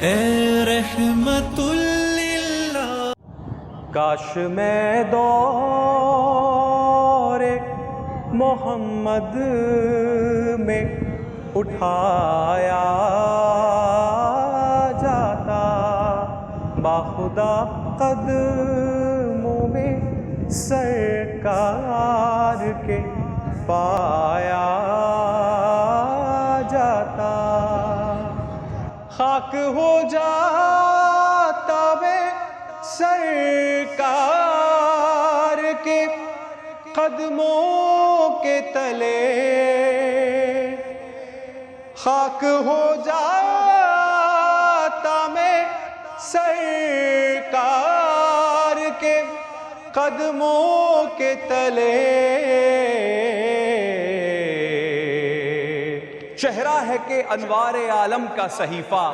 اے رحمت للہ۔ کاش میں دور محمد میں اٹھایا جاتا، باخدا قدموں میں سرکار کے پایا جاتا، خاک ہو جاتا میں سرکار کے قدموں کے تلے، خاک ہو جاتا میں سرکار کے قدموں کے تلے۔ چہرہ ہے کہ انوار عالم کا صحیفہ،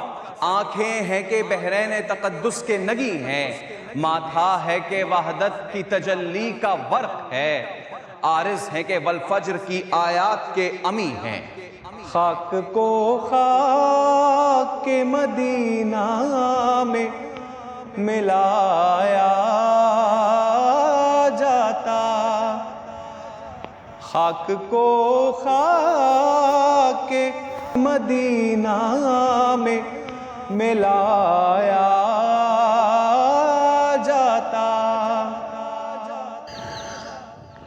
آنکھیں ہیں کہ بحرین تقدس کے نگی ہیں، ماتھا ہے کہ وحدت کی تجلی کا ورق ہے، عارض ہے کہ والفجر کی آیات کے امی ہیں۔ خاک کو خاک کے مدینہ میں ملایا جاتا، خاک کو خاک کے مدینہ میں ملایا جاتا،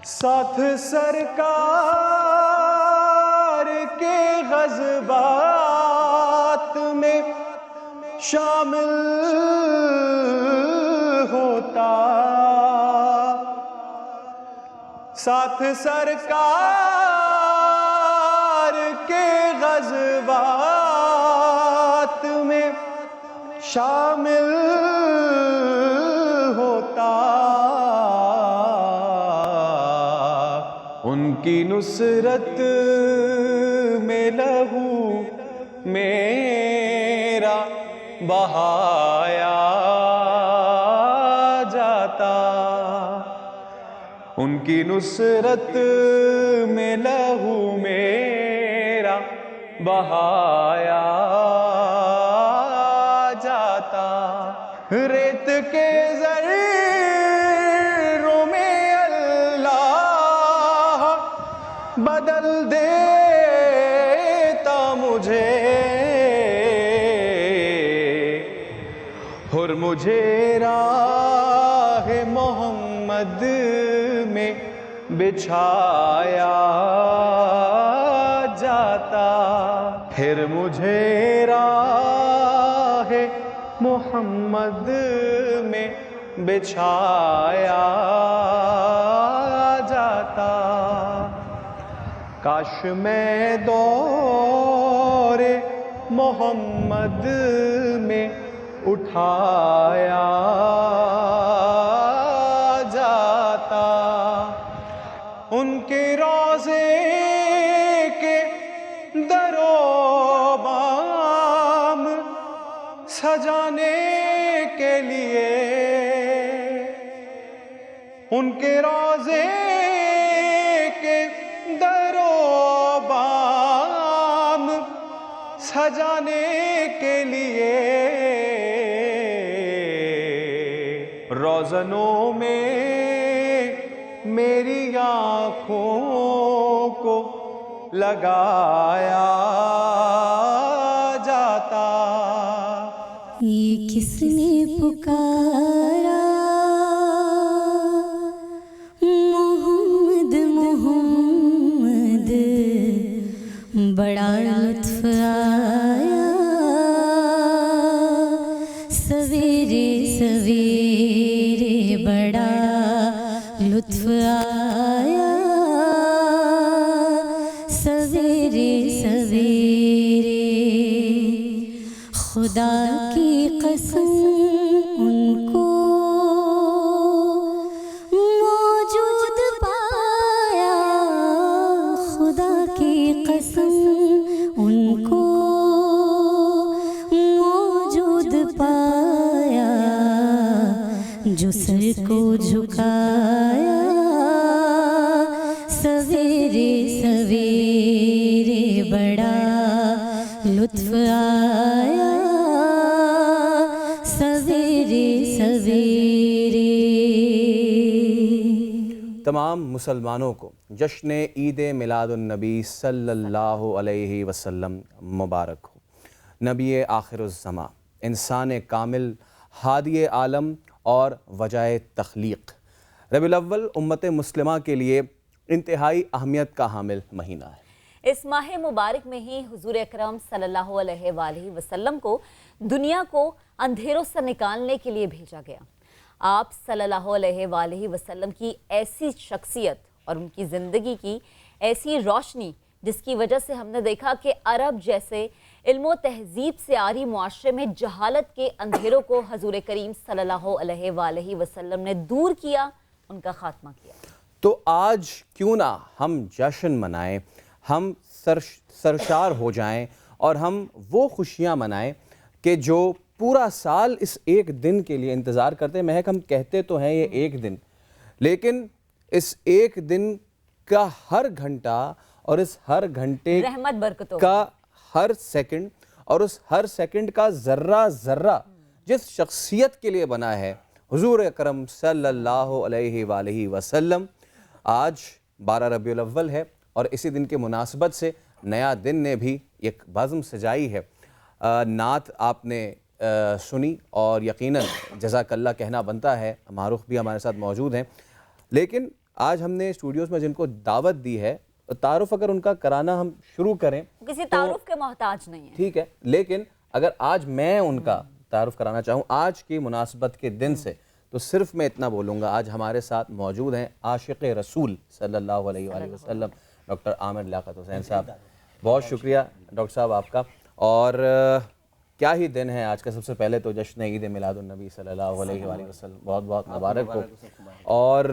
ساتھ سرکار کے غضبات میں شامل ہوتا، ساتھ سرکار کے غضبات میں شامل ہوتا، ان کی نصرت میں لہو میرا بہایا جاتا، ان کی نصرت میں لہو میرا بہایا جاتا، ریت کے ذروں میں اللہ بدل دیتا مجھے، اور مجھے راہ محمد میں بچھایا جاتا، پھر مجھے راہ محمد میں بچھایا جاتا، کاش میں دور محمد میں اٹھایا جاتا، ان کے روضے کے در و بام سجانے کے لیے، ان کے روضے کے در و بام سجانے کے لیے، روزنوں میں میری آنکھوں کو لگایا جاتا، یہ کس نے پکارا محمد محمد، بڑا لطف آیا سویرے سویرے، بڑا لطف آیا سویرے سویرے، خدا کی قسم ان کو موجود پایا، خدا کی قسم ان کو موجود پایا، جو سر کو جھکایا سویرے سویرے، بڑا لطف آیا سویرے تمام مسلمانوں کو جشن عید میلاد النبی صلی اللہ علیہ وسلم مبارک ہو۔ نبی آخر الزماں، انسان کامل، ہادی عالم اور وجہ تخلیق، ربیع الاول امت مسلمہ کے لیے انتہائی اہمیت کا حامل مہینہ ہے۔ اس ماہ مبارک میں ہی حضور اکرم صلی اللہ علیہ وآلہ وسلم کو دنیا کو اندھیروں سے نکالنے کے لیے بھیجا گیا۔ آپ صلی اللہ علیہ وآلہ وسلم کی ایسی شخصیت اور ان کی زندگی کی ایسی روشنی جس کی وجہ سے ہم نے دیکھا کہ عرب جیسے علم و تہذیب سے عاری معاشرے میں جہالت کے اندھیروں کو حضور کریم صلی اللہ علیہ وآلہ وسلم نے دور کیا، ان کا خاتمہ کیا۔ تو آج کیوں نہ ہم جشن منائیں، ہم سرشار ہو جائیں اور ہم وہ خوشیاں منائیں کہ جو پورا سال اس ایک دن کے لیے انتظار کرتے ہیں۔ مہک، ہم کہتے تو ہیں یہ ایک دن، لیکن اس ایک دن کا ہر گھنٹہ اور اس ہر گھنٹے رحمت برکتوں کا ہر سیکنڈ اور اس ہر سیکنڈ کا ذرہ ذرہ جس شخصیت کے لیے بنا ہے، حضور اکرم صلی اللہ علیہ وآلہ وسلم۔ آج 12 ربیع الاول ہے اور اسی دن کے مناسبت سے نیا دن نے بھی ایک بزم سجائی ہے۔ نعت آپ نے سنی اور یقیناً جزاک اللہ کہنا بنتا ہے، معروف بھی ہمارے ساتھ موجود ہیں، لیکن آج ہم نے اسٹوڈیوز میں جن کو دعوت دی ہے، تعارف اگر ان کا کرانا ہم شروع کریں، کسی تعارف کے محتاج نہیں ہے، ٹھیک ہے، لیکن اگر آج میں ان کا تعارف کرانا چاہوں آج کی مناسبت کے دن سے، تو صرف میں اتنا بولوں گا، آج ہمارے ساتھ موجود ہیں عاشق رسول صلی اللہ علیہ وآلہ وسلم ڈاکٹر عامر لیاقت حسین صاحب۔ بہت شکریہ ڈاکٹر صاحب آپ کا، اور کیا ہی دن ہے آج کا۔ سب سے پہلے تو جشن عید میلاد النبی صلی اللہ علیہ وآلہ وسلم بہت بہت مبارک ہو۔ اور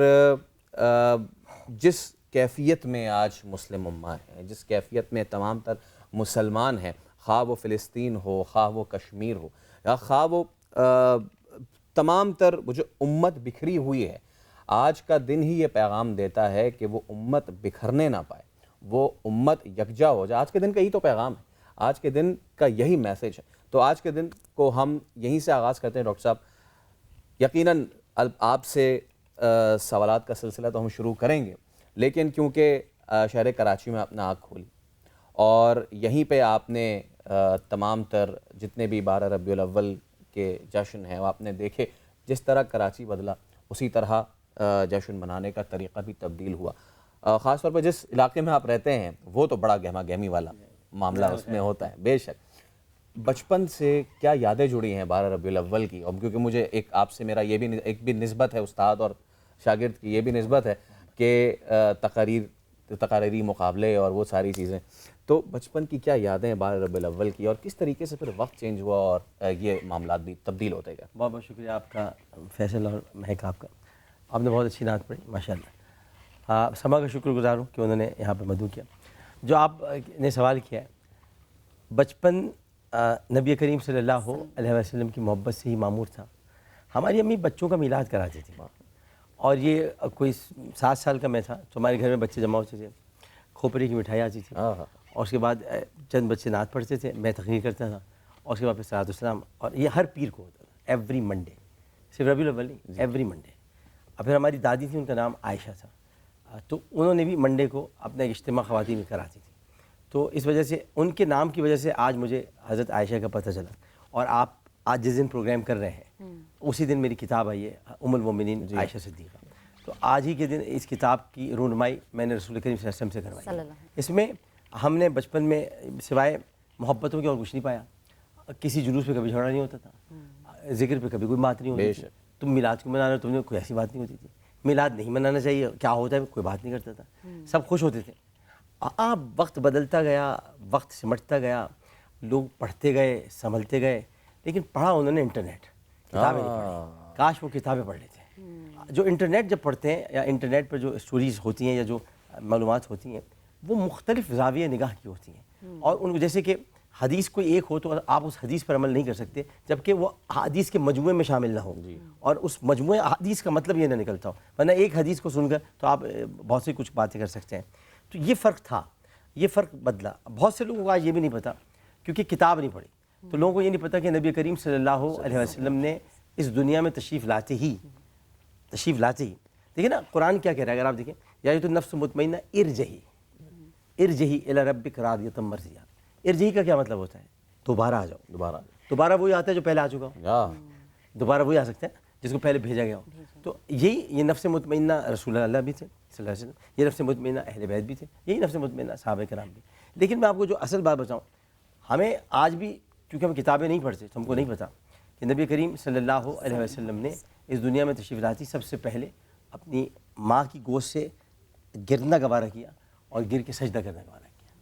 جس کیفیت میں آج مسلم امہ ہے، جس کیفیت میں تمام تر مسلمان ہیں، خواہ وہ فلسطین ہو، خواہ وہ کشمیر ہو، یا خواہ وہ تمام تر وہ جو امت بکھری ہوئی ہے، آج کا دن ہی یہ پیغام دیتا ہے کہ وہ امت بکھرنے نہ پائے، وہ امت یکجا ہو جائے۔ آج کے دن کا یہی تو پیغام ہے، آج کے دن کا یہی میسیج ہے۔ تو آج کے دن کو ہم یہیں سے آغاز کرتے ہیں ڈاکٹر صاحب۔ یقیناً آپ سے سوالات کا سلسلہ تو ہم شروع کریں گے، لیکن کیونکہ شہر کراچی میں اپنا آنکھ کھولی اور یہیں پہ آپ نے تمام تر جتنے بھی 12 ربیع الاول کے جشن ہیں وہ آپ نے دیکھے، جس طرح کراچی بدلا اسی طرح جشن منانے کا طریقہ بھی تبدیل ہوا۔ خاص طور پر جس علاقے میں آپ رہتے ہیں وہ تو بڑا گہما گہمی والا معاملہ اس میں ہوتا ہے، بے شک۔ بچپن سے کیا یادیں جڑی ہیں 12 ربیع الاول کی؟ اور کیونکہ مجھے ایک آپ سے میرا یہ بھی ایک بھی نسبت ہے، استاد اور شاگرد کی یہ بھی نسبت ہے کہ تقاریری مقابلے اور وہ ساری چیزیں، تو بچپن کی کیا یادیں ہیں 12 ربیع الاول کی، اور کس طریقے سے پھر وقت چینج ہوا اور یہ معاملات بھی تبدیل ہوتے گئے؟ بہت بہت شکریہ آپ کا فیصل اور مہک آپ کا، آپ نے بہت اچھی نعت پڑھی ماشاءاللہ۔ سما کا شکر گزار ہوں کہ انہوں نے یہاں پہ مدعو کیا۔ جو آپ نے سوال کیا ہے، بچپن نبی کریم صلی اللہ علیہ وسلم کی محبت سے ہی معمور تھا۔ ہماری امی بچوں کا میلاد کراتی تھی، اور یہ کوئی 7 سال کا میں تھا تو ہمارے گھر میں بچے جمع ہوتے تھے، کھوپڑی کی مٹھائی آتی تھی، اور اس کے بعد چند بچے نعت پڑھتے تھے، میں تقریر کرتا تھا، اور اس کے بعد پھر صلاۃ والسلام، اور یہ ہر پیر کو ہوتا تھا، ایوری منڈے، صرف ربیع الاول نہیں، ایوری منڈے۔ اور پھر ہماری دادی تھی، ان کا نام عائشہ تھا، تو انہوں نے بھی منڈے کو اپنا ایک اجتماع خواتین میں کراتی تھی، تو اس وجہ سے ان کے نام کی وجہ سے آج مجھے حضرت عائشہ کا پتہ چلا۔ اور آپ آج جس دن پروگرام کر رہے ہیں اسی دن میری کتاب آئی ہے ام المومنین عائشہ صدیقہ، تو آج ہی کے دن اس کتاب کی رونمائی میں نے رسول کریم صلی اللہ علیہ وسلم سے کروائی۔ اس میں ہم نے بچپن میں سوائے محبتوں کے اور کچھ نہیں پایا، کسی جلوس پہ کبھی جھگڑا نہیں ہوتا تھا، ذکر پہ کبھی کوئی بات نہیں ہوتی تھی، تم میلاد کو منانا، تم نے کوئی ایسی بات نہیں ہوتی تھی، میلاد نہیں منانا چاہیے، کیا ہوتا ہے کوئی بات نہیں کرتا تھا، سب خوش ہوتے تھے۔ وقت بدلتا گیا، وقت سمٹتا گیا، لوگ پڑھتے گئے، سنبھلتے گئے، لیکن پڑھا انہوں نے انٹرنیٹ، کتابیں نہیں پڑھی۔ کاش وہ کتابیں پڑھ لیتے۔ جو انٹرنیٹ جب پڑھتے ہیں، یا انٹرنیٹ پر جو اسٹوریز ہوتی ہیں یا جو معلومات ہوتی ہیں، وہ مختلف زاویہ نگاہ کی ہوتی ہیں، اور ان جیسے کہ حدیث کوئی ایک ہو تو آپ اس حدیث پر عمل نہیں کر سکتے جبکہ وہ حدیث کے مجموعے میں شامل نہ ہو، اور اس مجموعے حدیث کا مطلب یہ نہ نکلتا ہو، ورنہ ایک حدیث کو سن کر تو آپ بہت سی کچھ باتیں کر سکتے ہیں۔ تو یہ فرق تھا، یہ فرق بدلا۔ بہت سے لوگوں کو آج یہ بھی نہیں پتہ کیونکہ کتاب نہیں پڑھی، تو لوگوں کو یہ نہیں پتہ کہ نبی کریم صلی اللہ علیہ وسلم نے اس دنیا میں تشریف لاتے ہی دیکھیں نا قرآن کیا کہہ رہا ہے، اگر آپ دیکھیں یا تو نفس مطمئنہ ارجعی الی ربک راضیۃ مرضیہ. ارجعی کا کیا مطلب ہوتا ہے؟ دوبارہ آ جاؤ. دوبارہ وہی آتا ہے جو پہلے آ چکا ہو. دوبارہ وہی آ سکتا ہے جس کو پہلے بھیجا گیا ہو. تو یہ نفس مطمئنہ رسول اللہ بھی تھے صلی اللہ علیہ وسلم، یہ نفس مطمئنہ اہل بیت بھی تھے، یہی نفس مطمئنہ صحابہ کرام بھی. لیکن میں آپ کو جو اصل بات بتاؤں، ہمیں آج بھی کیونکہ ہم کتابیں نہیں پڑھتے تو ہم کو نہیں پتہ کہ نبی کریم صلی اللہ علیہ وسلم نے اس دنیا میں تشریف لاتی سب سے پہلے اپنی ماں کی گوشت سے گرنا گوارہ کیا اور گر کے سجدہ کرنا گوارہ کیا.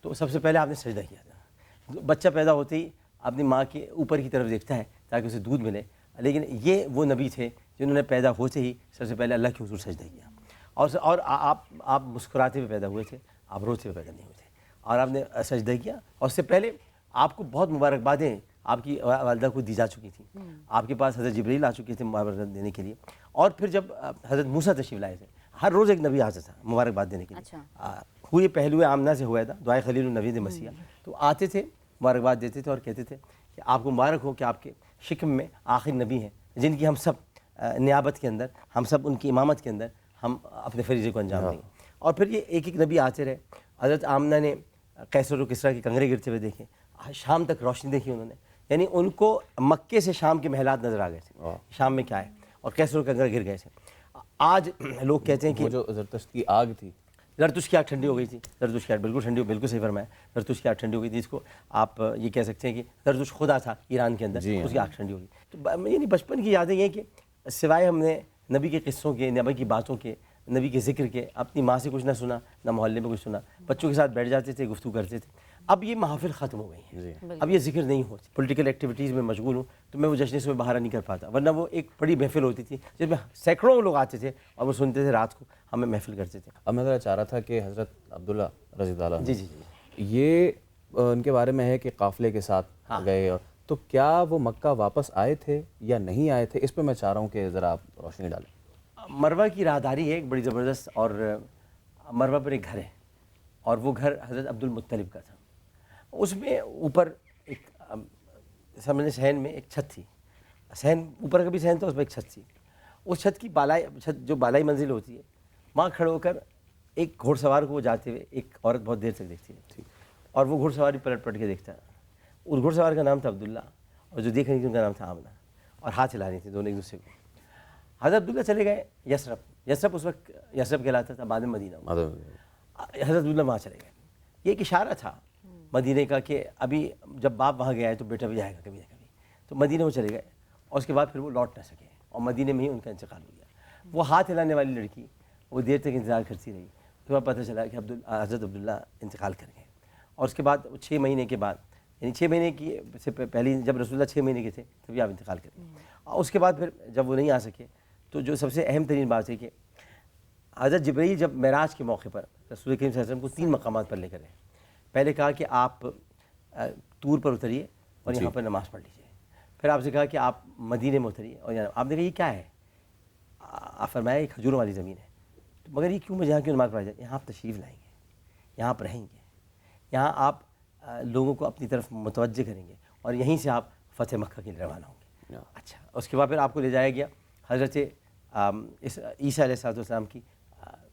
تو سب سے پہلے آپ نے سجدہ کیا تھا. بچہ پیدا ہوتے ہی اپنی ماں کے اوپر کی طرف دیکھتا ہے تاکہ اسے دودھ ملے، لیکن یہ وہ نبی تھے جنہوں نے پیدا ہوتے ہی سب سے پہلے اللہ کے حضور سجدہ کیا. اور آپ مسکراتے ہوئے پیدا ہوئے تھے، آپ روتے ہوئے پیدا نہیں ہوئے تھے، اور آپ نے سجدہ کیا. اور اس سے پہلے آپ کو بہت مبارکبادیں آپ کی والدہ کو دی جا چکی تھیں. آپ کے پاس حضرت جبرائیل آ چکے تھے مبارکباد دینے کے لیے. اور پھر جب حضرت موسیٰ تشریف لائے تھے، ہر روز ایک نبی آتا تھا مبارکباد دینے کے لیے. ہوئے پہلو آمنہ سے ہوا تھا، دعائے خلیل النبی مسیح. تو آتے تھے مبارکباد دیتے تھے اور کہتے تھے کہ آپ کو مبارک ہو کہ آپ کے شکم میں آخر نبی ہیں جن کی ہم سب نیابت کے اندر، ہم سب ان کی امامت کے اندر ہم اپنے فریضے کو انجام دیں. اور پھر یہ ایک نبی آتے رہے. حضرت آمنہ نے قیصر و کسریٰ کے کنگرے گرتے ہوئے دیکھے، شام تک روشنی دیکھی انہوں نے. یعنی ان کو مکے سے شام کے محلات نظر آ گئے تھے، شام میں کیا ہے، اور قیصر و کنگرے گر گئے تھے. آج لوگ کہتے ہیں کہ جو زرتشت کی آگ تھی، زرتشت کی آگ ٹھنڈی ہو گئی تھی. زرتشت کی آگ بالکل ٹھنڈی ہو، بالکل صحیح فرمایا. زرتشت کی آگ ٹھنڈی ہو گئی تھی. اس کو آپ یہ کہہ سکتے ہیں کہ زرتشت خدا تھا ایران کے اندر، اس کی آگ ٹھنڈی ہو گئی. تو یعنی بچپن کی یادیں یہ کہ سوائے ہم نے نبی کے قصوں کے، نبی کی باتوں کے، نبی کے ذکر کے اپنی ماں سے کچھ نہ سنا، نہ محلے میں کچھ سنا. بچوں کے ساتھ بیٹھ جاتے تھے، گفتگو کرتے تھے. اب یہ محافل ختم ہو گئی ہیں، اب یہ ذکر نہیں ہوتی. پولیٹیکل ایکٹیویٹیز میں مشغول ہوں تو میں وہ جشن سے باہر نہیں کر پاتا، ورنہ وہ ایک بڑی محفل ہوتی تھی جس میں سینکڑوں لوگ آتے تھے اور وہ سنتے تھے، رات کو ہمیں محفل کرتے تھے. اب میں ذرا چاہ رہا تھا کہ حضرت عبداللہ رضی اللہ عنہ، جی یہ ان کے بارے میں ہے کہ قافلے کے ساتھ گئے، اور تو کیا وہ مکہ واپس آئے تھے یا نہیں آئے تھے؟ اس پہ میں چاہ رہا ہوں کہ ذرا آپ روشنی ڈالیں. مروہ کی راہداری ہے ایک بڑی زبردست، اور مروہ پر ایک گھر ہے، اور وہ گھر حضرت عبد المطلب کا تھا. اس میں اوپر ایک سمجھنے صحن میں ایک چھت تھی. صحن اوپر کا بھی صحن تھا، اس میں ایک چھت تھی. اس چھت کی چھت جو بالائی منزل ہوتی ہے، وہاں کھڑے ہو کر ایک گھوڑ سوار کو وہ جاتے ہوئے ایک عورت بہت دیر تک دیکھتی تھی، اور وہ گھوڑ سواری پلٹ کے دیکھتا. اس گھوڑ سوار کا نام تھا عبداللہ، اور جو دیکھ رہی تھی ان کا نام تھا آمنہ، اور ہاتھ ہلا رہی تھی دونوں ایک دوسرے کو. حضرت عبداللہ چلے گئے یثرب اس وقت یثرب کہلاتا تھا، بعد میں مدینہ. حضرت عبداللہ وہاں چلے گئے. یہ ایک اشارہ تھا مدینہ کا کہ ابھی جب باپ وہاں گیا ہے تو بیٹا بھی جائے گا کبھی نہ کبھی. تو مدینہ وہ چلے گئے، اور اس کے بعد پھر وہ لوٹ نہ سکے، اور مدینہ میں ہی ان کا انتقال ہو گیا. وہ ہاتھ ہلانے والی لڑکی وہ دیر تک انتظار کرتی رہی. پھر وہاں پتہ چلا کہ حضرت عبداللہ انتقال کر گئے. اور اس کے بعد 6 مہینے کے بعد، یعنی 6 مہینے کی سے پہلی جب رسول اللہ 6 مہینے کے تھے تبھی آپ انتقال کر گئے. اور اس کے بعد پھر جب وہ نہیں آ سکے تو جو سب سے اہم ترین بات ہے کہ حضرت جبرائیل جب معراج کے موقع پر رسول کریم صلی اللہ علیہ وسلم کو 3 مقامات پر لے کر گئے. پہلے کہا کہ آپ طور پر اتریے اور یہاں پر نماز پڑھ لیجیے. پھر آپ سے کہا کہ آپ مدینے میں اتریے، اور آپ نے کہا یہ کیا ہے؟ آپ فرمایا یہ کھجوروں والی زمین ہے. تو مگر یہ کیوں مجھے یہاں کیوں نماز پڑھائی جائے؟ یہاں آپ تشریف لائیں گے، یہاں آپ رہیں گے، یہاں آپ لوگوں کو اپنی طرف متوجہ کریں گے، اور یہیں سے آپ فتح مکہ کے لیے روانہ ہوں گے. اچھا، اس کے بعد پھر آپ کو لے جایا گیا حضرت عیسیٰ علیہ السلام کی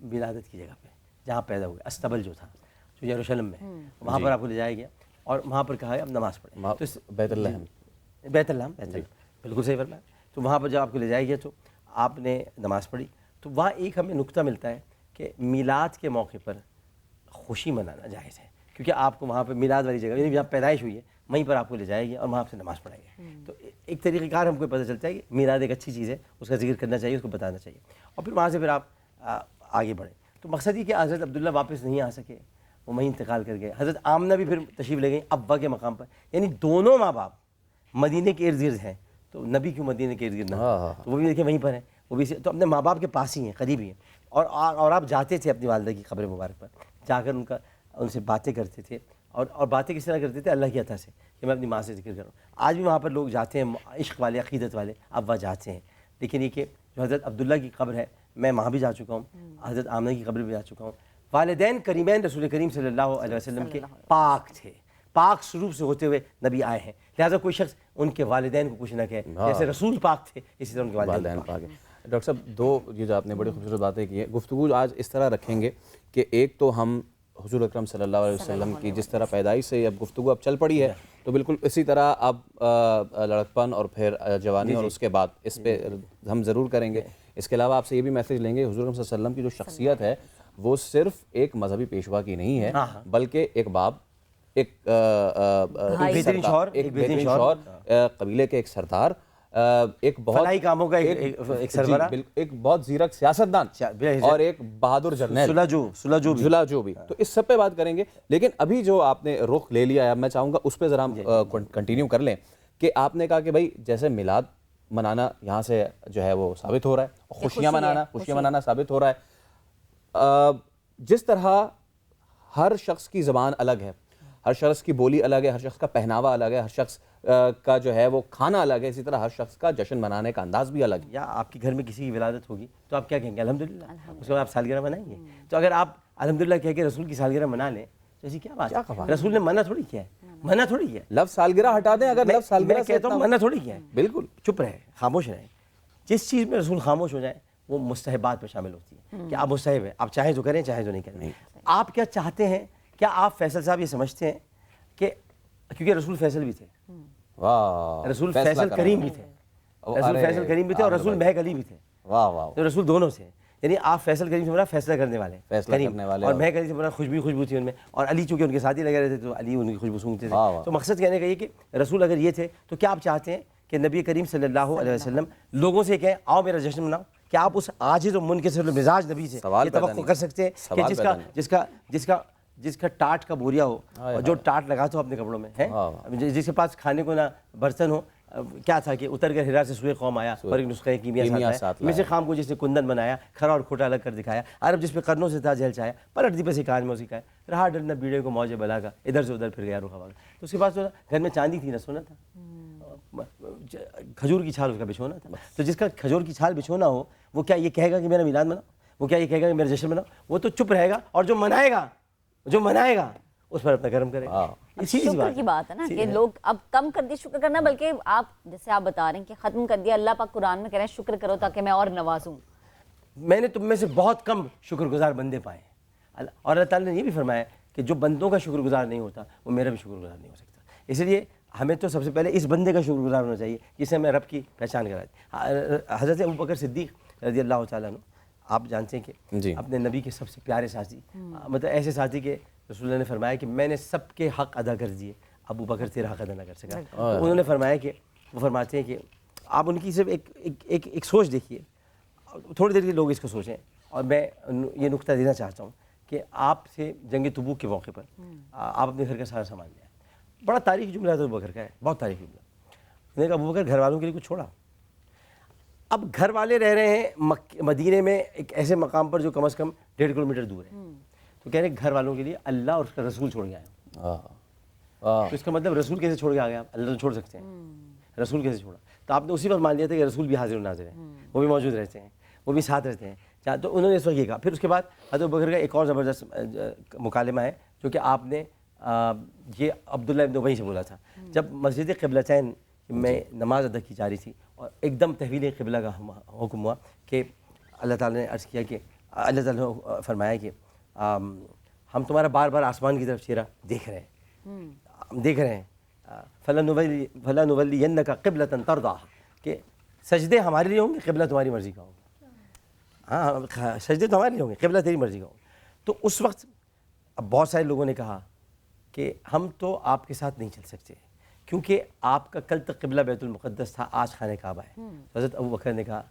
ولادت کی جگہ پہ جہاں پیدا ہوئے، استبل جو تھا جو یروشلم میں، وہاں پر آپ کو لے جایا گیا، اور وہاں پر کہا ہے اب نماز پڑھیں. تو بیت اللہ بالکل صحیح فرمایا. تو وہاں پر جب آپ کو لے جایا گیا تو آپ نے نماز پڑھی. تو وہاں ایک ہمیں نقطہ ملتا ہے کہ میلاد کے موقع پر خوشی منانا جائز ہے، کیونکہ آپ کو وہاں پہ میلاد والی جگہ یعنی جہاں پیدائش ہوئی ہے وہیں پر آپ کو لے جایا گیا اور وہاں سے نماز پڑھائی گیا. تو ایک طریقہ کار ہم کو پتہ چلتا ہے کہ میلاد ایک اچھی چیز ہے، اس کا ذکر کرنا چاہیے، اس کو بتانا چاہیے. اور پھر وہاں سے پھر آپ آگے بڑھیں. تو مقصد یہ کہ حضرت عبداللہ واپس نہیں آ سکے، وہ وہیں انتقال کر گئے. حضرت آمنہ بھی پھر تشریف لے گئیں ابا کے مقام پر، یعنی دونوں ماں باپ مدینے کے ارد گرد ہیں. تو نبی کیوں مدینے کے ارد گرد نہ؟ تو وہ بھی دیکھیں وہیں پر ہیں، وہ بھی تو اپنے ماں باپ کے پاس ہی ہیں، قریب ہی ہیں. اور آپ جاتے تھے اپنی والدہ کی قبر مبارک پر، جا کر ان سے باتیں کرتے تھے. اور باتیں کس طرح کرتے تھے؟ اللہ کی عطا سے کہ میں اپنی ماں سے ذکر کروں. آج بھی وہاں پر لوگ جاتے ہیں، عشق والے، عقیدت والے ابا جاتے ہیں. لیکن یہ کہ جو حضرت عبداللہ کی قبر ہے میں وہاں بھی جا چکا ہوں، حضرت آمنہ کی قبر بھی جا چکا ہوں. والدین کریمین رسول کریم صلی اللہ علیہ وسلم کے پاک تھے، پاک سلوک سے ہوتے ہوئے نبی آئے ہیں، لہٰذا کوئی شخص ان کے والدین کو کچھ نہ کہے، جیسے رسول پاک تھے اسی طرح ان کے والدین پاک ہیں۔ ڈاکٹر صاحب دو یہ جو آپ نے بڑی خوبصورت باتیں کی ہیں، گفتگو آج اس طرح رکھیں گے کہ ایک تو ہم حضور اکرم صلی اللہ علیہ وسلم کی جس طرح پیدائش سے اب گفتگو اب چل پڑی ہے، تو بالکل اسی طرح اب لڑکپن اور پھر جوانی اور اس کے بعد اس پہ ہم ضرور کریں گے۔ اس کے علاوہ آپ سے یہ بھی میسیج لیں گے، حضور اکرم صلی اللہ علیہ وسلم کی جو شخصیت ہے وہ صرف ایک مذہبی پیشوا کی نہیں ہے، بلکہ ایک باپ، ایک بہترین شوہر، قبیلے کے ایک سردار، ایک بہت فلاحی کاموں کا ایک سربراہ، ایک بہت زیرک سیاستدان اور ایک بہادر جرنیل، سلاجو بھی۔ تو اس سب پہ بات کریں گے، لیکن ابھی جو آپ نے رخ لے لیا ہے میں چاہوں گا اس پہ ذرا ہم کنٹینیو کر لیں کہ آپ نے کہا کہ بھائی جیسے میلاد منانا یہاں سے جو ہے وہ ثابت ہو رہا ہے، خوشیاں منانا ثابت ہو رہا ہے، جس طرح ہر شخص کی زبان الگ ہے، ہر شخص کی بولی الگ ہے، ہر شخص کا پہناوا الگ ہے، ہر شخص کا جو ہے وہ کھانا الگ ہے، اسی طرح ہر شخص کا جشن منانے کا انداز بھی الگ ہے۔ یا آپ کے گھر میں کسی کی ولادت ہوگی تو آپ کیا کہیں گے؟ الحمدللہ۔ اس کے بعد آپ سالگرہ منائیں گے۔ تو اگر آپ الحمدللہ کہہ کے رسول کی سالگرہ منا لیں تو ایسی کیا بات ہے؟ رسول نے منع تھوڑی کیا ہے، منع تھوڑی کیا ہے۔ لفظ سالگرہ ہٹا دیں، اگر لفظ سالگرہ میں کہتا ہوں منع تھوڑی کیا ہے، بالکل چپ رہے، خاموش رہیں۔ جس چیز میں رسول خاموش ہو جائیں وہ مستحبات میں شامل ہوتی ہے کہ آپ مستحب ہیں، آپ چاہیں تو کریں چاہیں تو نہیں کریں۔ آپ کیا چاہتے ہیں؟ کیا آپ فیصل صاحب یہ سمجھتے ہیں کہ کیونکہ رسول فیصل بھی تھے، رسول فیصل کریم بھی تھے، رسول فیصل کریم بھی تھے اور رسول مہک علی بھی تھے، تو رسول دونوں سے، یعنی آپ فیصل کریم سے مراد فیصلہ کرنے والے، اور مہک علی سے مراد خوشبو تھی ان میں، اور علی چونکہ ان کے ساتھ ہی لگے رہتے تو علی ان کی خوشبو سونگتے تھے۔ تو مقصد کہنے کا یہ کہ رسول اگر یہ تھے تو کیا آپ چاہتے ہیں کہ نبی کریم صلی اللہ علیہ وسلم لوگوں سے کہیں آؤ میرا جشن مناؤ؟ کیا آپ اس عاجز و منکسر مزاج نبی سے یہ توقع کر سکتے ہیں کہ جس کا ٹاٹ کا بوریا ہو اور جو ٹاٹ لگاتا ہو اپنے کپڑوں میں ہے، جس کے پاس کھانے کو نہ برتن ہو، کیا تھا کہ اتر کر ہرا سے سوئے قوم آیا اور ایک نسخہ کیمیا ساتھ میں سے خام کو جس نے کندن بنایا، کھرا اور کھوٹا الگ کر دکھایا، عرب جس پہ قرنوں سے تھا جہل چایا، پلٹ دی پہ سے کان میں اسی کا رہا ڈرنا بیڑے کو موجے بلا کا، ادھر سے ادھر پھر گیا رخا والا۔ تو اس کے پاس گھر میں چاندی تھی نہ سونا تھا، کھجور کی چھال اس کا بچھونا تھا۔ تو جس کا کھجور کی چھال بچھونا ہو وہ کیا یہ کہے گا کہ میرا میلاد مناؤ؟ وہ کیا یہ کہے گا کہ میرا جشن مناؤ؟ وہ تو چپ رہے گا، اور جو منائے گا اس پر اپنا کرم کرے۔ شکر کی بات ہے نا کہ لوگ اب کم کر دی شکر کرنا، بلکہ آپ جیسے آپ بتا رہے ہیں کہ ختم کر دیا۔ اللہ پاک قرآن میں کہہ رہے ہیں شکر کرو تاکہ میں اور نوازوں۔ میں نے تم میں سے بہت کم شکر گزار بندے پائے ہیں، اور اللہ تعالیٰ نے یہ بھی فرمایا کہ جو بندوں کا شکر گزار نہیں ہوتا وہ میرا بھی شکر گزار نہیں ہو سکتا۔ اس لیے ہمیں تو سب سے پہلے اس بندے کا شکر گزار ہونا چاہیے جسے ہمیں رب کی پہچان کرائی۔ حضرت ابوبکر صدیق رضی اللہ تعالیٰ عنہ، آپ جانتے ہیں کہ اپنے نبی کے سب سے پیارے ساتھی، مطلب ایسے ساتھی کہ رسول اللہ نے فرمایا کہ میں نے سب کے حق ادا کر دیے، ابو بکر تیرا حق ادا نہ کر سکا۔ انہوں نے فرمایا کہ وہ فرماتے ہیں کہ آپ ان کی صرف ایک سوچ دیکھیے، تھوڑی دیر کے لوگ اس کو سوچیں، اور میں یہ نقطہ دینا چاہتا ہوں کہ آپ سے جنگ تبوک کے موقع پر آپ اپنے گھر کا سارا سامان لے آئے۔ بڑا تاریخی جملہ ہے ابو بکر کا ہے، بہت تاریخی جملہ۔ میں نے کہا ابو بکر گھر والوں کے لیے کچھ چھوڑا؟ اب گھر والے رہ رہے ہیں مدینے میں ایک ایسے مقام پر جو کم از کم 1.5 کلومیٹر دور ہے، تو کہہ رہے ہیں گھر والوں کے لیے اللہ اور اس کا رسول چھوڑ کے آیا۔ تو اس کا مطلب رسول کیسے چھوڑ کے آ گیا؟ اللہ تو چھوڑ سکتے ہیں، رسول کیسے چھوڑا؟ تو آپ نے اسی وقت مان لیا تھا کہ رسول بھی حاضر و ناظر ہیں، وہ بھی موجود رہتے ہیں، وہ بھی ساتھ رہتے ہیں۔ تو انہوں نے اس وقت یہ کہا۔ پھر اس کے بعد حضرت ابوبکر کا ایک اور زبردست مکالمہ ہے جو کہ آپ نے یہ عبداللہ ابن ابی سے بولا تھا، جب مسجد قبلتین میں نماز ادا کی جا رہی تھی اور ایک دم تحویل قبلہ کا حکم ہوا کہ اللہ تعالیٰ نے عرض کیا کہ اللہ تعالیٰ نے فرمایا کہ ہم تمہارا بار بار آسمان کی طرف چہرہ دیکھ رہے ہیں، فَلَنُوَلِّيَنَّكَ قِبْلَةً تَرْضَاهَا، کہ سجدے ہمارے لیے ہوں گے، قبلہ تمہاری مرضی کا ہوگا۔ ہاں سجدے تو ہمارے لیے ہوں گے، قبلہ تیری مرضی کا ہوگا۔ تو اس وقت اب بہت سارے لوگوں نے کہا کہ ہم تو آپ کے ساتھ نہیں چل سکتے کیونکہ آپ کا کل تک قبلہ بیت المقدس تھا، آج خانہ کعبہ ہے۔ حضرت ابوبکر نے کہا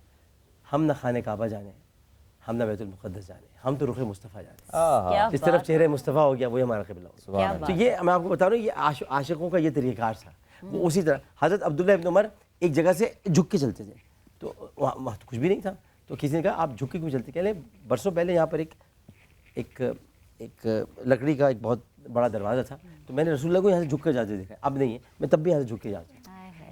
ہم نہ خانہ کعبہ جانے، ہم نہ بیت المقدس جانے، ہم تو رخ مصطفیٰ جانے، جس طرف چہرہ مصطفیٰ ہو گیا وہی ہمارا قبلہ ہو۔ تو یہ میں آپ کو بتا رہا ہوں، یہ عاشقوں کا یہ طریقہ کار تھا۔ وہ اسی طرح حضرت عبداللہ ابن عمر ایک جگہ سے جھک کے چلتے تھے، تو وہاں تو کچھ بھی نہیں تھا، تو کسی نے کہا آپ جھک کے کیوں چلتے؟ کہہ لیں برسوں پہلے یہاں پر ایک لکڑی کا ایک بہت بڑا دروازہ تھا، تو میں نے رسول اللہ کو یہاں سے جھک کر جاتے دیکھا، اب نہیں ہے، میں تب بھی یہاں سے جھک کے جاتا ہوں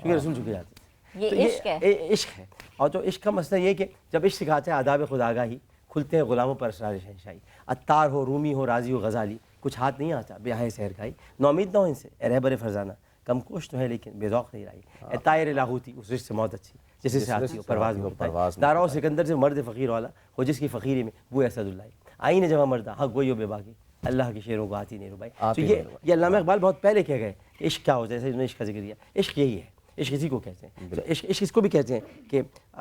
کیونکہ رسول جھکے جاتے ہیں۔ یہ عشق ہے، عشق ہے۔ اور تو عشق کا مسئلہ یہ کہ جب عشق سکھاتے ہیں آداب خودآگاہی، کھلتے ہیں غلاموں پر اسرار شہنشاہی، عطار ہو، رومی ہو، رازی ہو، غزالی، کچھ ہاتھ نہیں آتا بیاہ سحر کھائی، نومید نہ ہو ان سے، اے رہبر فرزانہ کم کوش تو ہے لیکن بے ذوق نہیں رہی، اے طائر لاہوتی اس رشت سے موت اچھی جس سے آتی ہو پرواز میں ہوتا، دارا و سکندر سے مرد فقیر والا ہو جس کی فقیری میں بو اسد اللہ، آئین جمع مردہ حق گوئی و بے باقی، اللہ کے شعروں کو آتی نہیں ربائی۔ تو یہ علامہ اقبال بہت پہلے کہہ گئے کہ عشق کیا ہوتا ہے، جیسے انہوں نے عشق کا ذکر کیا، عشق یہی ہے، عشق اسی کو کہتے ہیں، تو عشق اس کو بھی کہتے ہیں کہ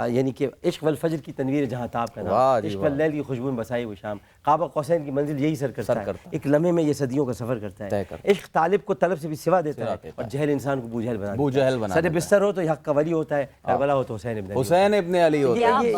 یعنی کہ عشق والفجر کی تنویر جہاں تاب کا نام، عشق واللیل کی خوشبو میں بسائی وہ شام، قاب قوسین کی منزل یہی سر کرتا ہے، ایک لمحے میں یہ صدیوں کا سفر کرتا ہے، عشق طالب کو طلب سے بھی سوا دیتا ہے اور جہل انسان کو بوجھل بنا دیتا ہے، سر بستر ہو تو حق کا ولی ہوتا ہے، کربلا ہو تو حسین ابن علی ہوتا ہے۔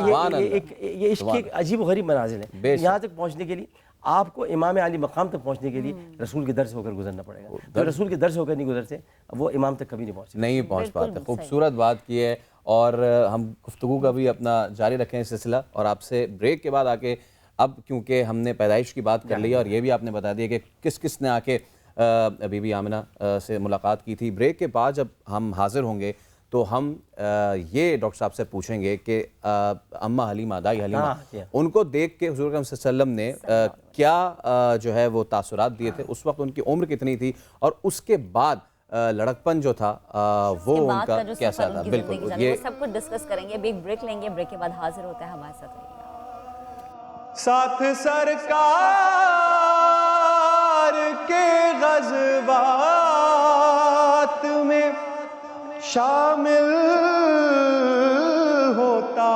یہ عشق کے عجیب و غریب منازل ہیں، یہاں تک پہنچنے کے لیے آپ کو امام علی مقام تک پہنچنے کے لیے رسول کے در سے ہو کر گزرنا پڑے گا، جو رسول کے در سے ہو کر نہیں گزرتے وہ امام تک کبھی نہیں پہنچ پاتے۔ خوبصورت بات کی ہے، اور ہم گفتگو کا بھی اپنا جاری رکھیں سلسلہ، اور آپ سے بریک کے بعد آ کے اب کیونکہ ہم نے پیدائش کی بات کر لی ہے اور یہ بھی آپ نے بتا دیا کہ کس کس نے آ کے بی بی آمنہ سے ملاقات کی تھی، بریک کے بعد جب ہم حاضر ہوں گے تو ہم یہ ڈاکٹر صاحب سے پوچھیں گے کہ اماں حلیمہ، دائی حلیمہ، ان کو دیکھ کے حضور اکرم صلی اللہ علیہ وسلم نے کیا جو ہے وہ تاثرات دیے تھے، اس وقت ان کی عمر کتنی تھی، اور اس کے بعد لڑکپن جو تھا وہ ان کا کیسا تھا، بالکل یہ سب کچھ ڈسکس کریں گے۔ ایک بریک لیں گے، بریک کے بعد حاضر ہوتا ہے ہمارے ساتھ رہیے گا۔ ساتھ سرکار کے غزوات میں شامل ہوتا،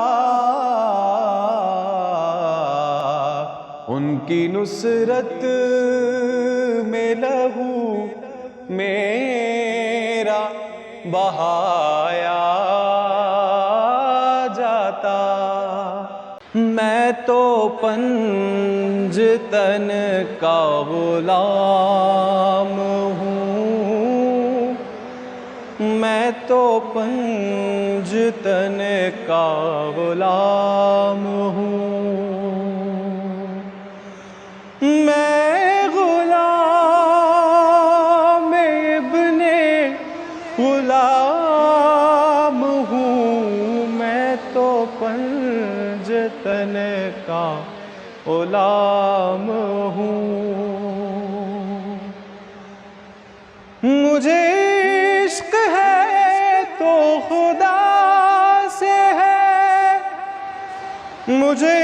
ان کی نصرت میں لہو میرا بہایا جاتا، میں تو پنجتن کا غلام ہوں، میں تو پنجتن کا غلام ہوں، میں غلام ابن غلام ہوں، میں تو پنجتن کا غلام ہوں، مجھے عشق ہے تو خدا سے ہے، مجھے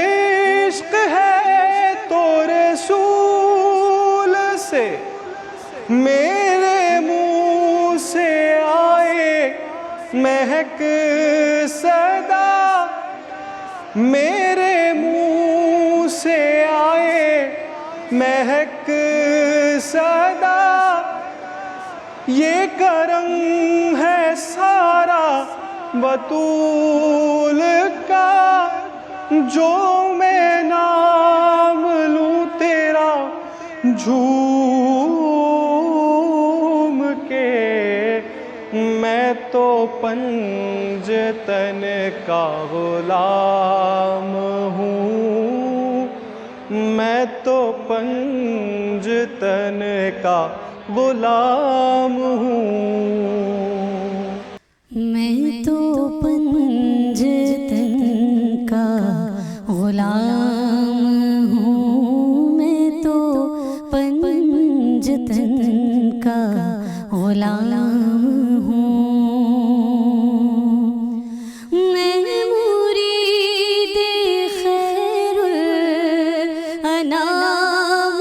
عشق ہے تو رسول سے، میرے منہ سے آئے مہک صدا، میرے منہ سے آئے مہک صدا، یہ کرم ہے سارا بطول کا، جو میں نام لوں تیرا جھوم کے، میں تو پنجتن کا غلام ہوں، میں تو پنجتن کا غلام ہوں، میں تو پنجتن کا غلام ہوں، میں تو پنجتن کا غلام ہوں، میں مرید خیر الانام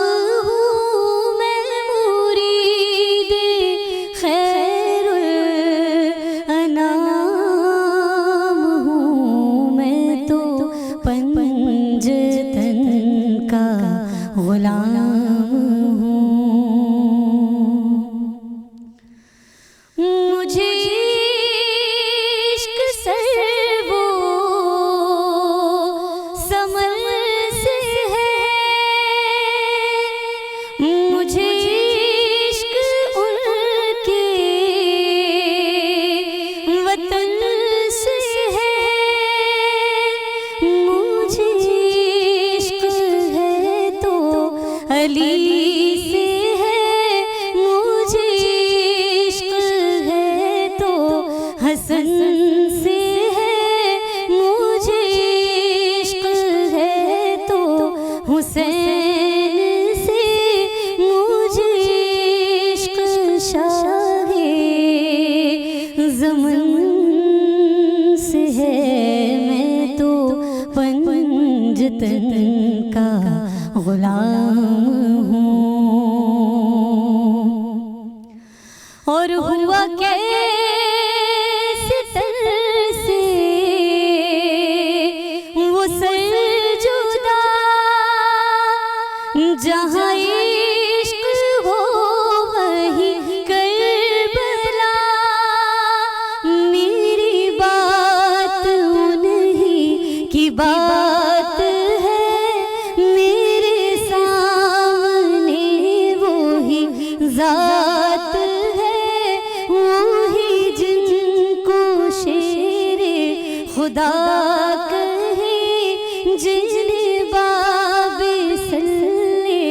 ہوں، میں مرید خیر غلام ہوں، اور ہوا کیسے تر سے وہ سر جدا، جہاں عشق ہو وہی کربلا، میری بات انہی کی بات ہے، میرے سامنے وہی ذات ہے، وہی جن کو شیر خدا کہے، جن باب صلی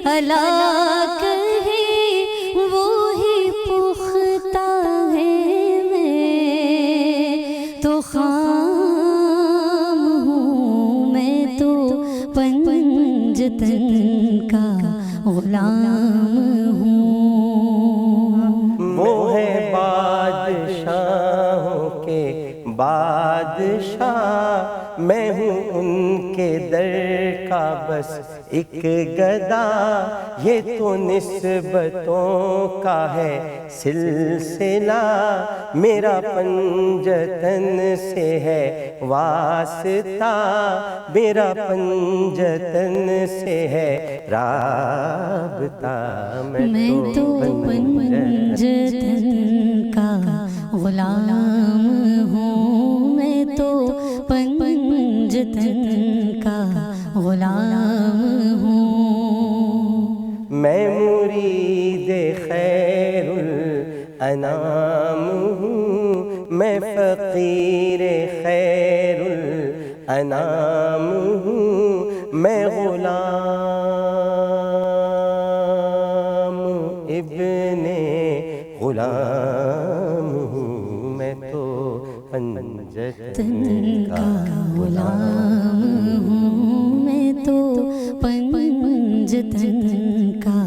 اللہ کہے، وہی پختہ ہے، میں تو خام ہوں، میں تو پنجتن کا غلام ہوں۔ وہ ہے بادشاہوں کے بادشاہ، میں ہوں ان کے در کا بس ایک گدا، یہ تو نسبتوں کا ہے سلسلہ، میرا پنجتن سے ہے واسطہ، میرا پنجتن سے ہے رابطہ، میں تو پنجتن کا غلام ہوں، میں تو پنجتن کا غلام ہوں۔ میں مرید خیر الانام ہوں، میں فقیر خیر الانام ہوں، میں غلام ابن غلام ہوں، میں تو پنجتن کا غلام ہوں، میں تو پنجتن کا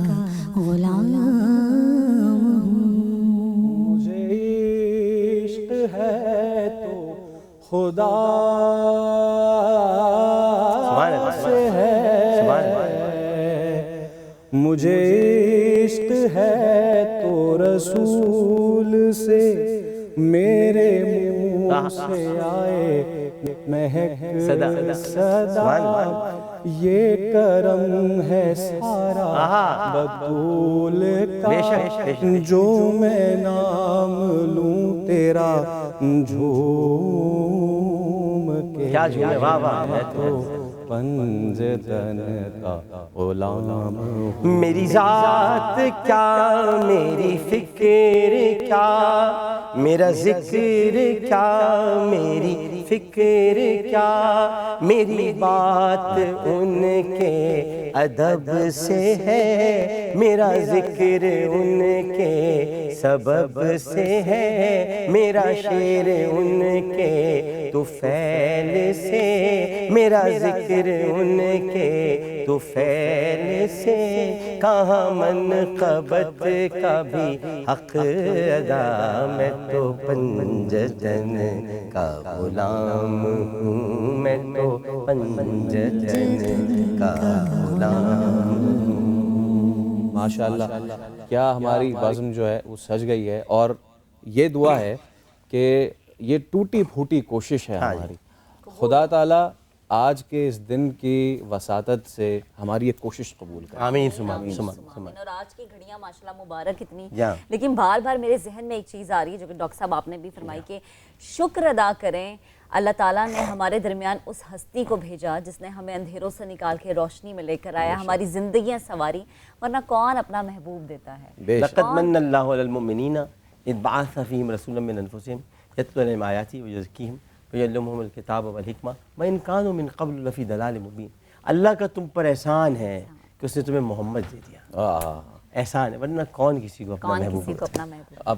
غلام ہوں۔ مجھے عشق ہے تو خدا سے ہے، مجھے عشق ہے تو رسول سے، میرے منہ سے آئے مہک صدا، یہ کرم ہے سارا بدول کا، جو میں نام لوں تیرا جھوم کے، کیا جھومے، واہ واہ، میں تو پنجتن کا غلام ہوں۔ میری ذات کیا، میری فکر کیا، میرا ذکر کیا، میری فکر کیا، میری بات ان کے ادب سے ہے، میرا ذکر ان کے سبب سے ہے، میرا شعر ان کے طفیل سے، میرا ذکر ان کے طفیل سے، کہاں منقبت کا بھی حق ادا، میں تو پنجتن کا غلام ہوں، میں تو پنجتن کا غلام ہوں۔ ماشاءاللہ، کیا ہماری بزم جو ہے وہ سج گئی ہے، اور یہ دعا ہے کہ یہ ٹوٹی پھوٹی کوشش ہے ہماری، خدا تعالیٰ آج کے اس دن کی وساطت سے ہماری ایک کوشش قبول کرے۔ آمین ثم آمین۔ اور آج کی گھڑیاں ماشاءاللہ مبارک اتنی، لیکن بار بار میرے ذہن میں ایک چیز آ رہی ہے جو کہ ڈاکٹر صاحب آپ نے بھی فرمائی کہ شکر ادا کریں، اللہ تعالیٰ نے ہمارے درمیان اس ہستی کو بھیجا جس نے ہمیں اندھیروں سے نکال کے روشنی میں لے کر آیا، ہماری زندگیاں سنواری، ورنہ کون اپنا محبوب دیتا ہے؟ لقد من اللہ علی المؤمنین اذ بعث فیہم رسولا من انفسہم یتلو علیہم آیاتہ ویزکیہم ویعلمہم الکتاب والحکمہ وان کانوا من قبل لفی ضلال مبین۔ اللہ کا تم پر احسان ہے کہ اس نے تمہیں محمد دے دیا، احسان ہے، ورنہ کون کسی کو اپنا محبوب ہوتا ہے۔ اب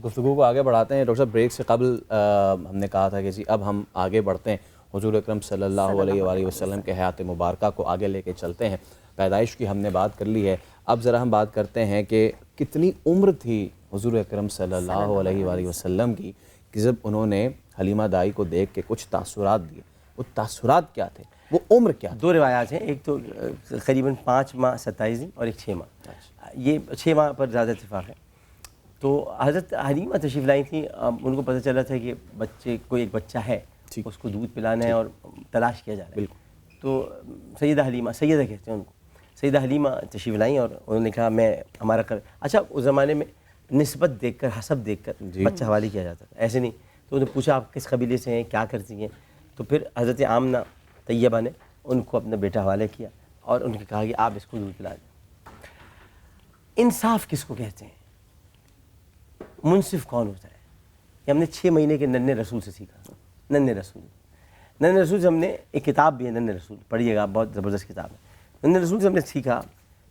گفتگو کو آگے بڑھاتے ہیں ڈاکٹر صاحب، بریک سے قبل ہم نے کہا تھا کہ جی اب ہم آگے بڑھتے ہیں، حضور اکرم صلی اللہ علیہ وآلہ وسلم کے حیات مبارکہ کو آگے لے کے چلتے ہیں۔ پیدائش کی ہم نے بات کر لی ہے، اب ذرا ہم بات کرتے ہیں کہ کتنی عمر تھی حضور اکرم صلی اللہ علیہ وآلہ وسلم کی کہ جب انہوں نے حلیمہ دائی کو دیکھ کے کچھ تاثرات دیے، وہ تاثرات کیا تھے؟ وہ عمر کیا؟ 2 روایات ہیں، ایک تو قریباً 5 ماہ 27 دن اور ایک 6 ماہ، یہ 6 ماہ پر زیادہ اتفاق ہے۔ تو حضرت حلیمہ تشریف لائی تھیں، ان کو پتہ چلا تھا کہ بچے کو ایک بچہ ہے، اس کو دودھ پلانا ہے اور تلاش کیا جا رہا ہے۔ تو سیدہ حلیمہ، سیدہ کہتے ہیں ان کو، سیدہ حلیمہ تشریف لائیں اور انہوں نے کہا میں ہمارا اچھا اس زمانے میں نسبت دیکھ کر، حسب دیکھ کر بچہ حوالے کیا جاتا تھا، ایسے نہیں۔ تو انہوں نے پوچھا آپ کس قبیلے سے ہیں، کیا کرتی ہیں؟ تو پھر حضرت آمنہ طیبہ نے ان کو اپنا بیٹا حوالے کیا اور ان کو کہا کہ آپ اس کو دودھ پلا دیں۔ انصاف کس کو کہتے ہیں؟ منصف کون ہوتا ہے؟ یہ ہم نے 6 مہینے کے ننھے رسول سے سیکھا۔ ننھے رسول سے ہم نے ایک کتاب بھی ہے ننھے رسول، پڑھیے گا، بہت زبردست کتاب ہے۔ ننھے رسول سے ہم نے سیکھا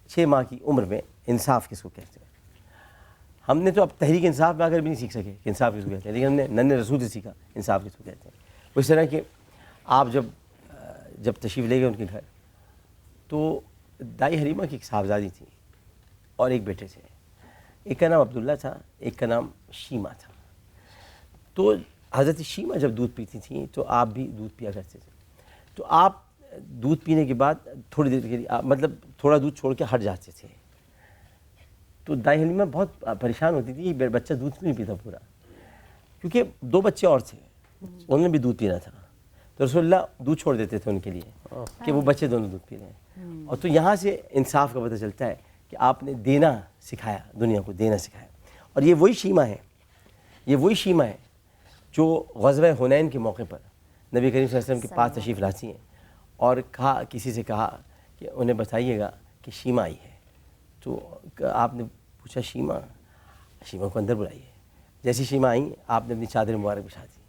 6 ماہ کی عمر میں انصاف کس کو کہتے ہیں۔ ہم نے تو اب تحریک انصاف میں آ کر بھی نہیں سیکھ سکے کہ انصاف کس کو کہتے ہیں، لیکن ہم نے ننھے رسول سے سیکھا انصاف کس کو کہتے ہیں۔ اس طرح کہ آپ جب تشریف لے گئے ان کے گھر، تو دائی حلیمہ کی ایک صاحبزادی تھی اور ایک بیٹے تھے، ایک کا نام عبداللہ تھا، ایک کا نام شیمہ تھا۔ تو حضرت شیمہ جب دودھ پیتی تھیں تو آپ بھی دودھ پیا کرتے تھے۔ تو آپ دودھ پینے کے بعد تھوڑی دیر کے لیے مطلب تھوڑا دودھ چھوڑ کے ہٹ جاتے تھے۔ تو دائی حلیمہ بہت پریشان ہوتی تھی، یہ بچہ دودھ کیوں نہیں پیتا پورا، کیونکہ 2 بچے اور تھے، انہوں نے بھی دودھ پینا تھا۔ تو رسول اللہ دودھ چھوڑ دیتے تھے ان کے لیے کہ وہ بچے دونوں دودھ پی رہے ہیں۔ اور تو یہاں سے انصاف کا پتہ چلتا ہے کہ آپ نے دینا سکھایا، دنیا کو دینا سکھایا۔ اور یہ وہی شیمہ ہے جو غزوہ حنین کے موقع پر نبی کریم صلی اللہ علیہ وسلم کے پاس تشریف لاتی ہیں اور کسی سے کہا کہ انہیں بتائیے گا کہ شیمہ آئی ہے۔ تو آپ نے پوچھا شیمہ کو اندر بلائیے۔ جیسی شیمہ آئیں آپ نے اپنی چادر مبارک بچھا دی،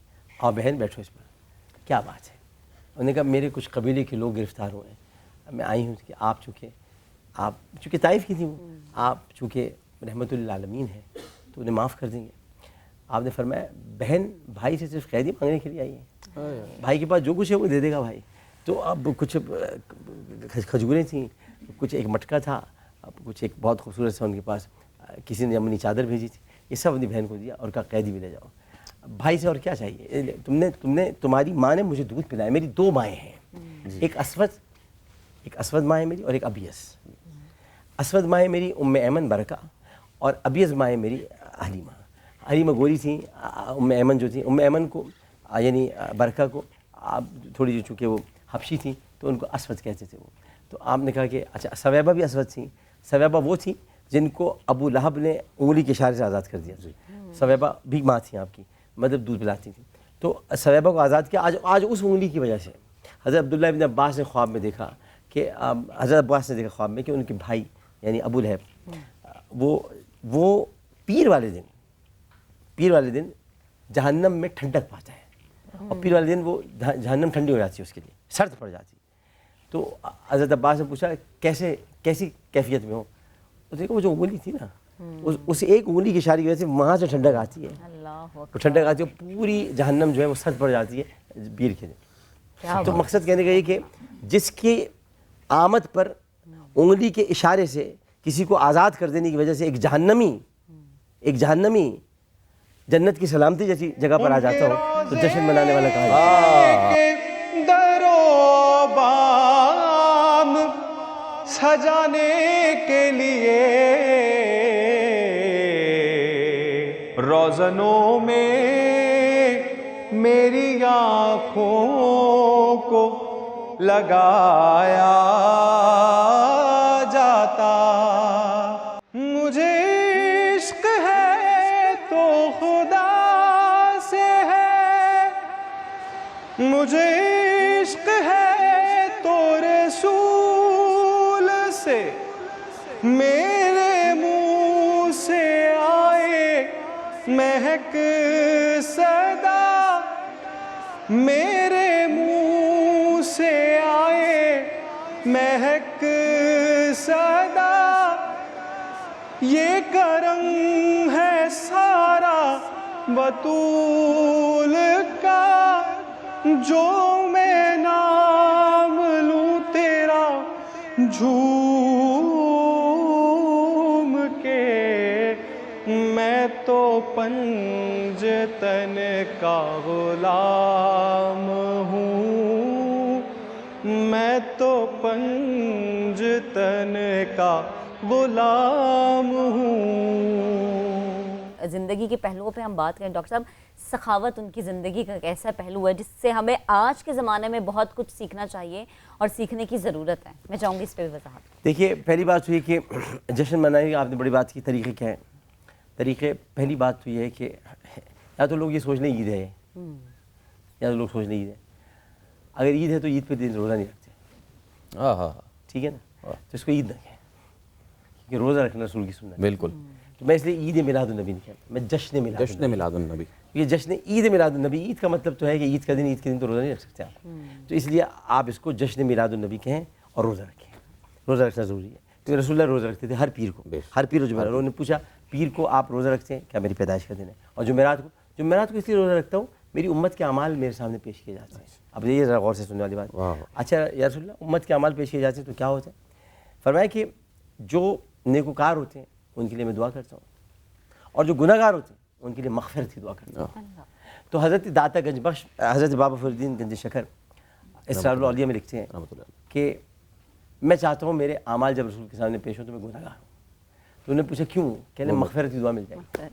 اور بہن بیٹھو اس پر، کیا بات ہے؟ انہوں نے کہا میرے کچھ قبیلے کے لوگ گرفتار ہوئے ہیں، میں آئی ہوں کہ آپ چونکہ طائف کی تھی، وہ آپ چونکہ رحمت للعالمین ہیں تو انہیں معاف کر دیں گے۔ آپ نے فرمایا بہن بھائی سے صرف قیدی مانگنے کے لیے آئی ہے، بھائی کے پاس جو کچھ ہے وہ دے دے گا بھائی۔ تو اب کچھ کھجوریں تھیں، کچھ ایک مٹکا تھا، اب کچھ ایک بہت خوبصورت سا ان کے پاس کسی نے اپنی چادر بھیجی تھی، یہ سب اپنی بہن کو دیا اور کہا قیدی بھی لے جاؤ۔ بھائی سے اور کیا چاہیے؟ تمہاری ماں نے مجھے دودھ پلایا، میری 2 مائیں ہیں، ایک اسود ماں ہے میری اور ایک ابیس۔ اسود ماں ہے میری ام ایمن برکہ اور ابیس ماں ہے میری حلیمہ گوری تھیں۔ ام ایمن جو تھیں، ام ایمن کو یعنی برکہ کو آپ تھوڑی جو چونکہ وہ حبشی تھیں تو ان کو اسود کہتے تھے وہ۔ تو آپ نے کہا کہ اچھا ثویبہ بھی اسود تھیں۔ ثویبہ وہ تھیں جن کو ابو لہب نے انگلی کے اشارے سے آزاد کر دیا۔ ثویبہ بھی ماں تھیں آپ کی، مطلب دودھ پلاتی تھیں۔ تو ثویبہ کو آزاد کیا آج اس انگلی کی وجہ سے۔ حضرت عبداللہ ابن عباس نے خواب میں دیکھا کہ حضرت عباس نے دیکھا خواب میں کہ ان کے بھائی یعنی ابو لہب وہ پیر والے دن جہنم میں ٹھنڈک پاتا ہے، اور پیر والے دن وہ جہنم ٹھنڈی ہو جاتی ہے، اس کے لیے سرد پڑ جاتی ہے۔ تو حضرت عباس نے پوچھا کیسی کیفیت میں ہو؟ اس نے کہا وہ جو انگلی تھی نا، اس ایک انگلی کی اشارے کی وجہ سے وہاں سے ٹھنڈک آتی ہے، وہ ٹھنڈک آتی ہے، پوری جہنم جو ہے وہ سرد پڑ جاتی ہے پیر کے دن۔ تو مقصد کہنے کا یہ کہ جس کی آمد پر انگلی کے اشارے سے کسی کو آزاد کر دینے کی وجہ سے ایک جہنمی جنت کی سلامتی جیسی جگہ پر آ جاتا ہو تو جشن منانے والا کہا جاتا ہے۔ درو بام سجانے کے لیے روزنوں میں میری آنکھوں کو لگایا جاتا۔ مجھے عشق ہے تو خدا سے ہے، مجھے عشق ہے تو رسول سے، میرے منہ سے آئے مہک صدا، میرے منہ سے آئے مہک صدا، یہ کرم ہے سارا بطول کا، جو میں نام لوں تیرا جھوم کے، میں تو پنجتن کا غلام ہوں، میں تو پنجتن کا غلام ہوں. زندگی کے پہلوؤں پہ ہم بات کریں ڈاکٹر صاحب، سخاوت ان کی زندگی کا ایک ایسا پہلو ہے جس سے ہمیں آج کے زمانے میں بہت کچھ سیکھنا چاہیے اور سیکھنے کی ضرورت ہے. میں چاہوں گی اس پہ بھی وضاحت. دیکھیے پہلی بات تو یہ کہ جشن منانے آپ نے بڑی بات کی، طریقے کیا ہیں؟ طریقے پہلی بات تو یہ ہے کہ یا تو لوگ یہ سوچ لیں عید ہے، یا تو لوگ سوچ لیں عید ہے. اگر عید ہے تو عید پہ دن روزہ نہیں رکھتے. ہاں ہاں ٹھیک ہے نا، تو اس کو عید نہ کہیں، کیونکہ روزہ رکھنا رسول کی سنت ہے. بالکل. تو میں اس لیے عید میلاد النبی نہیں کہتا، میں جشن میلاد النبی. یہ جشن عید میلاد النبی، عید کا مطلب تو ہے کہ عید کے دن تو روزہ نہیں رکھ سکتے آپ. تو اس لیے آپ اس کو جشن میلاد النبی کہیں اور روزہ رکھیں. روزہ رکھنا ضروری ہے کیونکہ رسول اللہ روزہ رکھتے تھے ہر پیر کو. ہر پیر و جمعرات. انہوں نے پوچھا پیر کو آپ روزہ رکھتے ہیں کیا؟ میری پیدائش کا دن ہے. اور جمعرات کو اس لیے روزہ رکھتا ہوں میری امت کے اعمال میرے سامنے پیش کیے جاتے ہیں. اب یہ ذرا غور سے سننے والی بات. اچھا یا رسول اللہ امت کے اعمال پیش کیے جاتے ہیں تو کیا ہوتا ہے؟ فرمایا کہ جو نیکوکار ہوتے ہیں ان کے لیے میں دعا کرتا ہوں، اور جو گناہ گار ہوتے ہیں ان کے لیے مغفرت کی دعا کرتا ہوں. تو حضرت داتا گنج بخش، حضرت بابا فرید الدین گنج شکر اسرار الاولیاء میں لکھتے ہیں کہ میں چاہتا ہوں میرے اعمال جب رسول کے سامنے پیش ہوں تو میں گناہ گار ہوں. تو انہوں نے پوچھا کیوں؟ کہنے مغفرت کی دعا مل جائے گی.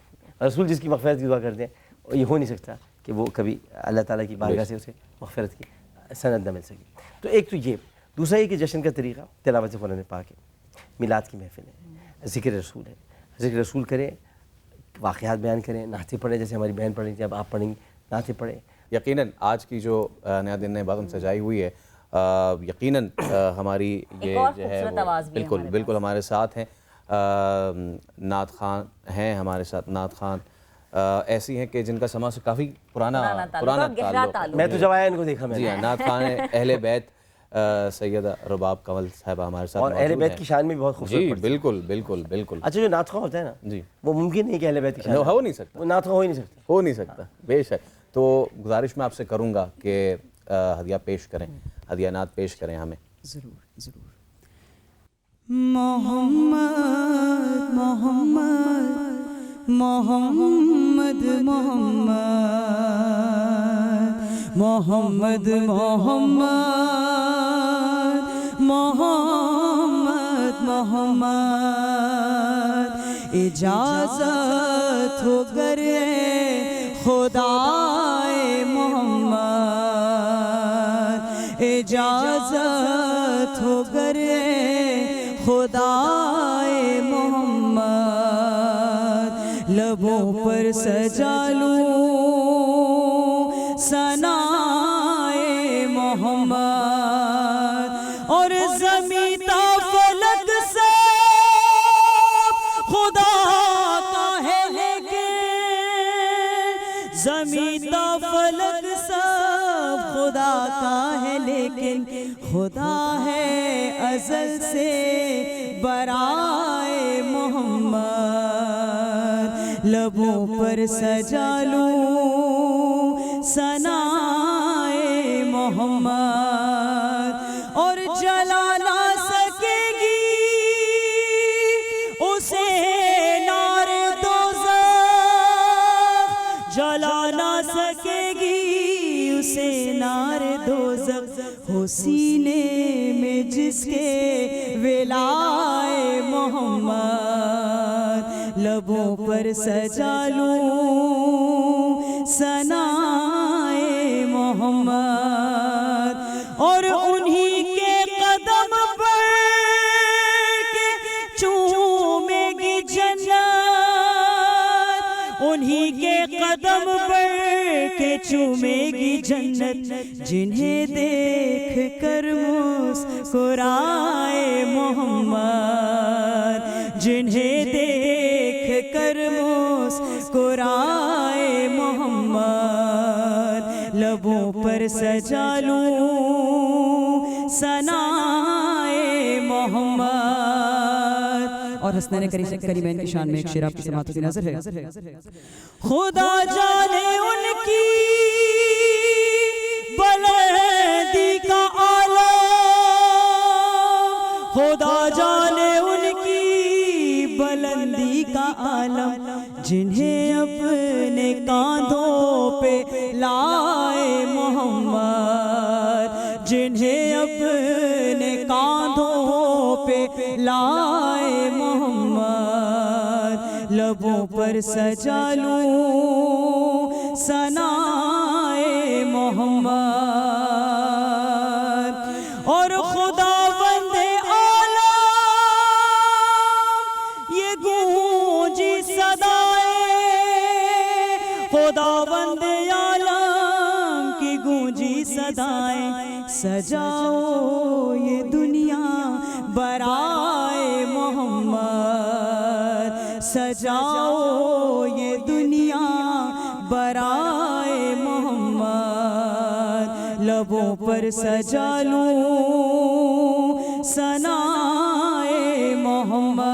رسول جس کی مغفرت کی دعا کرتے ہیں یہ ہو نہیں سکتا کہ وہ کبھی اللہ تعالیٰ کی بارگاہ سے اسے مغفرت کی سند نہ مل سکے. تو ایک تو یہ. دوسرا یہ کہ جشن کا طریقہ تلاوت قرآن پاک ہے، میلاد کی محفل ہے، ذکر رسول ہے. ذکر رسول کریں، واقعات بیان کریں، نعتیں پڑھیں جیسے ہماری بہن پڑھ رہی تھی اب آپ پڑھیں گی، نعتیں پڑھیں. یقیناً آج کی جو نیا دن نے باغم سجائی ہوئی ہے، یقیناً ہماری یہ جو ہے بالکل بالکل ہمارے ساتھ ہیں. نعت خان ہیں ہمارے ساتھ، نعت خان ایسی ہیں کہ جن کا سما سے کافی پرانا تعلق. میں تو جب آیا ان کو دیکھا میں. جی ہاں، نعت خان ہیں، اہل بیت سیدہ رباب کنول صاحبہ ہمارے ساتھ اور اہل بیت کی شان میں بھی بہت خوبصورت. جی بالکل بالکل بالکل. اچھا جو نعت خواہ ہوتا ہے نا جی وہ ممکن نہیں کہ اہل بیت کی شان ہو نہیں سکتا. وہ نعت خواہ ہو نہیں سکتا بے شک. تو گزارش میں آپ سے کروں گا کہ ہدیہ پیش کریں، ہدیہ نعت پیش کریں ہمیں. ضرور ضرور. محمد محمد محمد محمد محمد محمد محمد محمد اجازت ہو کرے خدائے محمد، اجازت ہو کرے خدائے محمد، لبوں پر سجا لوں ثنائے محمد، اور زمین تا فلک سے خدا کا ہے لیکن، زمین تا فلک سب خدا کا ہے لیکن، خدا ہے ازل سے برائے محمد، لبوں پر سجا لوں ثنائے محمد، اور جلا نہ سکے گی اسے نار دوزخ، جلا نہ سکے گی اسے نار دوزخ، ہو سینے میں جس کے ولائے محمد، لبوں پر سجا لوں ثنائے محمد، اور انہی کے قدم پر کے چومے گی جنت، انہی کے قدم پر کے چومے گی جنت، جنہیں دیکھ کر مسکرائے محمد، جنہیں دیکھ کر مسکرائے محمد، لبوں پر سجا لوں ثنائے محمد. اور حسنین کریمین کی شان میں ایک شعر آپ کی سماعت سے نظر ہے. خدا جانے ان کی بلندی کا عالم، خدا جانے ان کی بلندی کا عالم، جنہیں اپنے کاندھوں پہ لائے محمد، جنہیں اپنے لائے محمد، لبوں پر سجا لوں ثنائے محمد، اور خدا بندے عالم یہ گونجی صدائے، خدا بندے عالم کی گونجی صدائیں، سجاؤ یہ دنیا برائے محمد، سجاؤ یہ دنیا برائے محمد، لبوں پر سجا لوں ثنائے محمد۔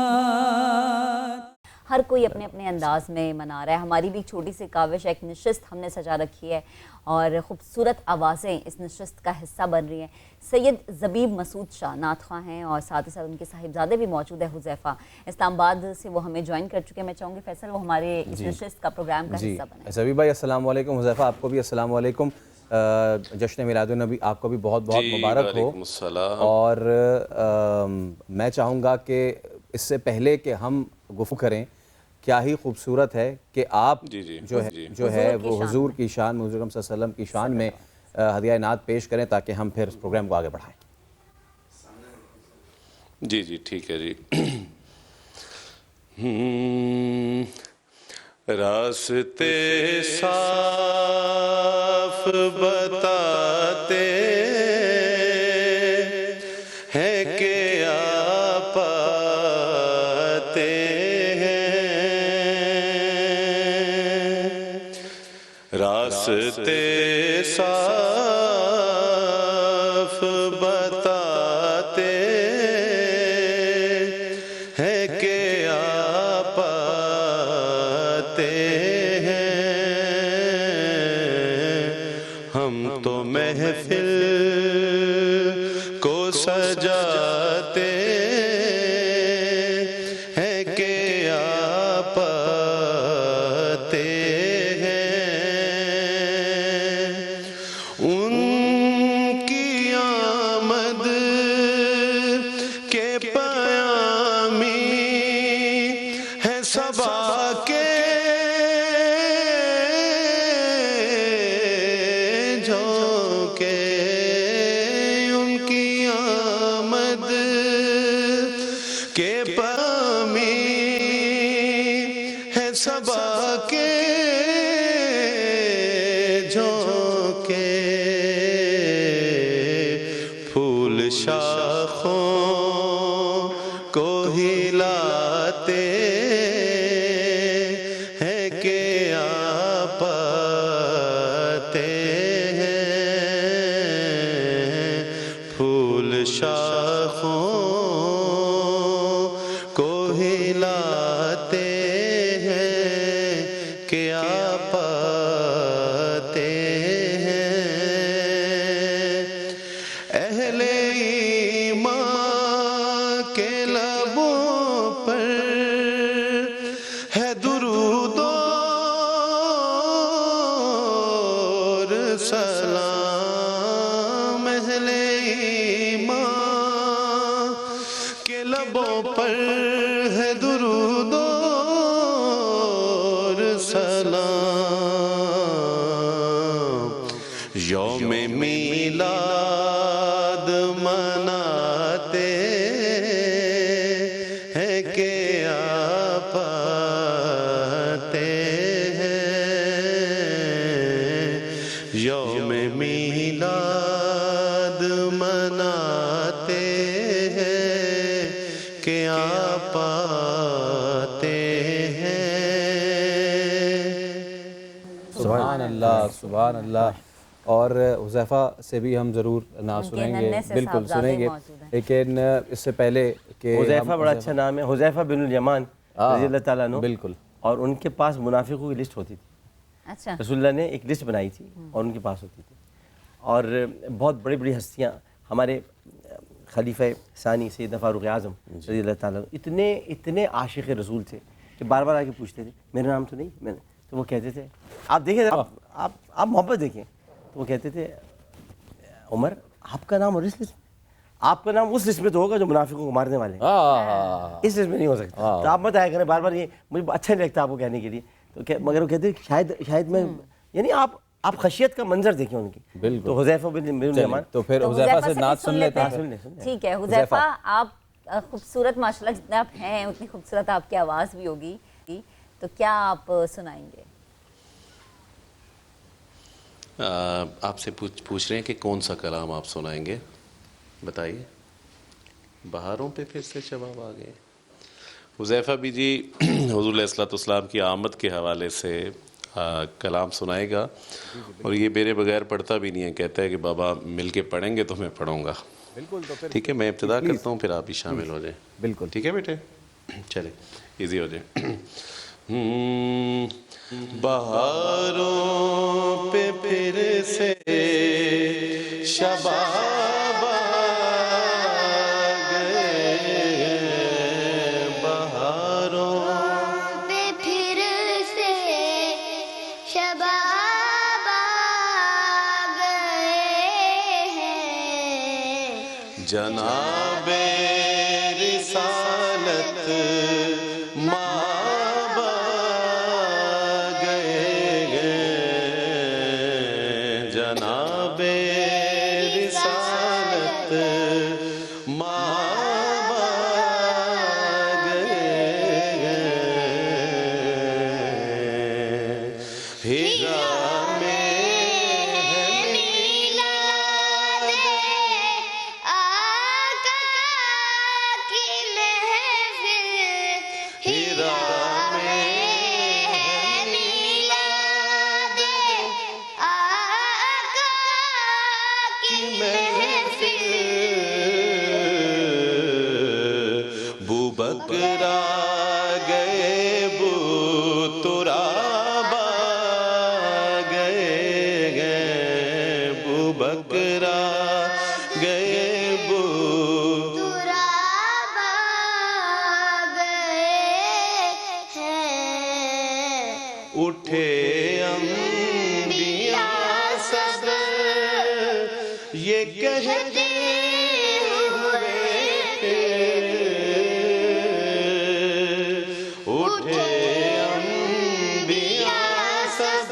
ہر کوئی اپنے اپنے انداز میں منا رہا ہے۔ ہماری بھی ایک چھوٹی سی کاوش ہے، ایک نشست ہم نے سجا رکھی ہے اور خوبصورت آوازیں اس نشست کا حصہ بن رہی ہیں۔ سید زبیب مسعود شاہ نعت خواں ہیں اور ساتھ ہی ساتھ ان کے صاحبزادے بھی موجود ہیں، حذیفہ اسلام آباد سے وہ ہمیں جوائن کر چکے ہیں۔ میں چاہوں گی فیصل وہ ہمارے اس نشست کا پروگرام کا حصہ بنیں۔ زبیب بھائی السلام علیکم، حذیفہ آپ کو بھی السلام علیکم، جشن میلاد النبی آپ کو بھی بہت بہت مبارک ہو۔ اور میں چاہوں گا کہ اس سے پہلے کہ ہم گفتگو کریں، کیا ہی خوبصورت ہے کہ آپ جو ہے وہ حضور کی شان میں، حضور صلی اللہ علیہ وسلم کی شان میں ہدیہ نعت پیش کریں تاکہ ہم پھر اس پروگرام کو آگے بڑھائیں۔ جی جی ٹھیک ہے جی۔ راستے صاف بتاتے ہیں کہ آپ آتے ہیں، راستے صاف بتاتے ہیں کہ آپ آتے ہیں، ہم تو محفل کو سجاتے ہیں کہ آپ آتے ہیں، ان کی آمد کے پیامی ہے صبا کے جھونکے، ان کی آمد کے پیامی ہے صبا کے جھونکے، پھول شاخوں کو ہلاتے ہیں کہ آپ آتے ہیں، پھول شاخوں کو ہلاتے ہیں کہ آپ آتے ہیں، اہل ایمان کے لبوں پر ہے درود اور سلام، اہل ایمان کے لبوں پر ہے درود اور سلام، یوم میلاد مناتے ہیں کہ آپ آتے ہیں، یوم میلاد مناتے ہیں کہ آپ آتے ہیں۔ سبحان اللہ سبحان اللہ۔ اور حذیفہ سے بھی ہم ضرور نعت سنیں گے، بالکل سنیں گے، لیکن اس سے پہلے کہ حذیفہ بڑا اچھا نام ہے، حذیفہ بن الیمان رضی اللہ تعالیٰ عنہ، بالکل، اور ان کے پاس منافقوں کی لسٹ ہوتی تھی۔ اچھا، رسول اللہ نے ایک لسٹ بنائی تھی اور ان کے پاس ہوتی تھی، اور بہت بڑی بڑی ہستیاں، ہمارے خلیفہ ثانی سیدنا فاروق اعظم رضی اللہ تعالیٰ عنہ اتنے عاشق رسول تھے کہ بار بار آ کے پوچھتے تھے میرا نام تو نہیں، تو وہ کہتے تھے، آپ دیکھیں آپ محبت دیکھیں، تو وہ کہتے تھے عمر آپ کا نام اور اس لسٹ میں، آپ کا نام اس لسٹ میں تو ہوگا جو منافقوں کو مارنے والے ہیں، اس لسٹ میں نہیں ہو سکتا. تو آپ مت آیا کریں بار بار، یہ مجھے اچھا نہیں لگتا آپ کو کہنے کے لیے. تو مگر وہ کہتے ہیں شاید میں، یعنی آپ خشیت کا منظر دیکھیں ان کی. بالکل. تو حذیفہ بن الیمان، تو پھر حذیفہ سے نعت سن لیتے ہیں. ٹھیک ہے حذیفہ، آپ خوبصورت ماشاءاللہ جتنے آپ ہیں اتنی خوبصورت آپ کی آواز بھی ہوگی، تو کیا آپ سنائیں گے؟ آپ سے پوچھ رہے ہیں کہ کون سا کلام آپ سنائیں گے، بتائیے. بہاروں پہ پھر سے شباب آ گئے. حذیفہ بھی جی حضور علیہ الصلوۃ والسلام کی آمد کے حوالے سے کلام سنائے گا، اور یہ میرے بغیر پڑھتا بھی نہیں ہے، کہتا ہے کہ بابا مل کے پڑھیں گے تو میں پڑھوں گا. بالکل. تو پھر ٹھیک ہے، میں ابتدا کرتا ہوں، پھر آپ بھی شامل ہو جائیں. بالکل ٹھیک ہے بیٹے، چلے ایزی ہو جائے. بہاروں پہ پھر سے شباب آ گئے، بہاروں پہ پھر سے شباب آ گئے ہیں، جناب رسالت مآب آ گئے، جناب رسالت مآب آ گئے. ہیرا میں ہے میلاد آقا کی محفل، ہیرا میں ہے میلاد آقا کی محفل. بو بکر آ گئے، بو تراب آ گئے، بو بکر آ گئے، بو تراب آ گئے ہیں، اٹھے انبیاء سب یہ کہتے ہوئے تھے، اٹھے انبیاء سب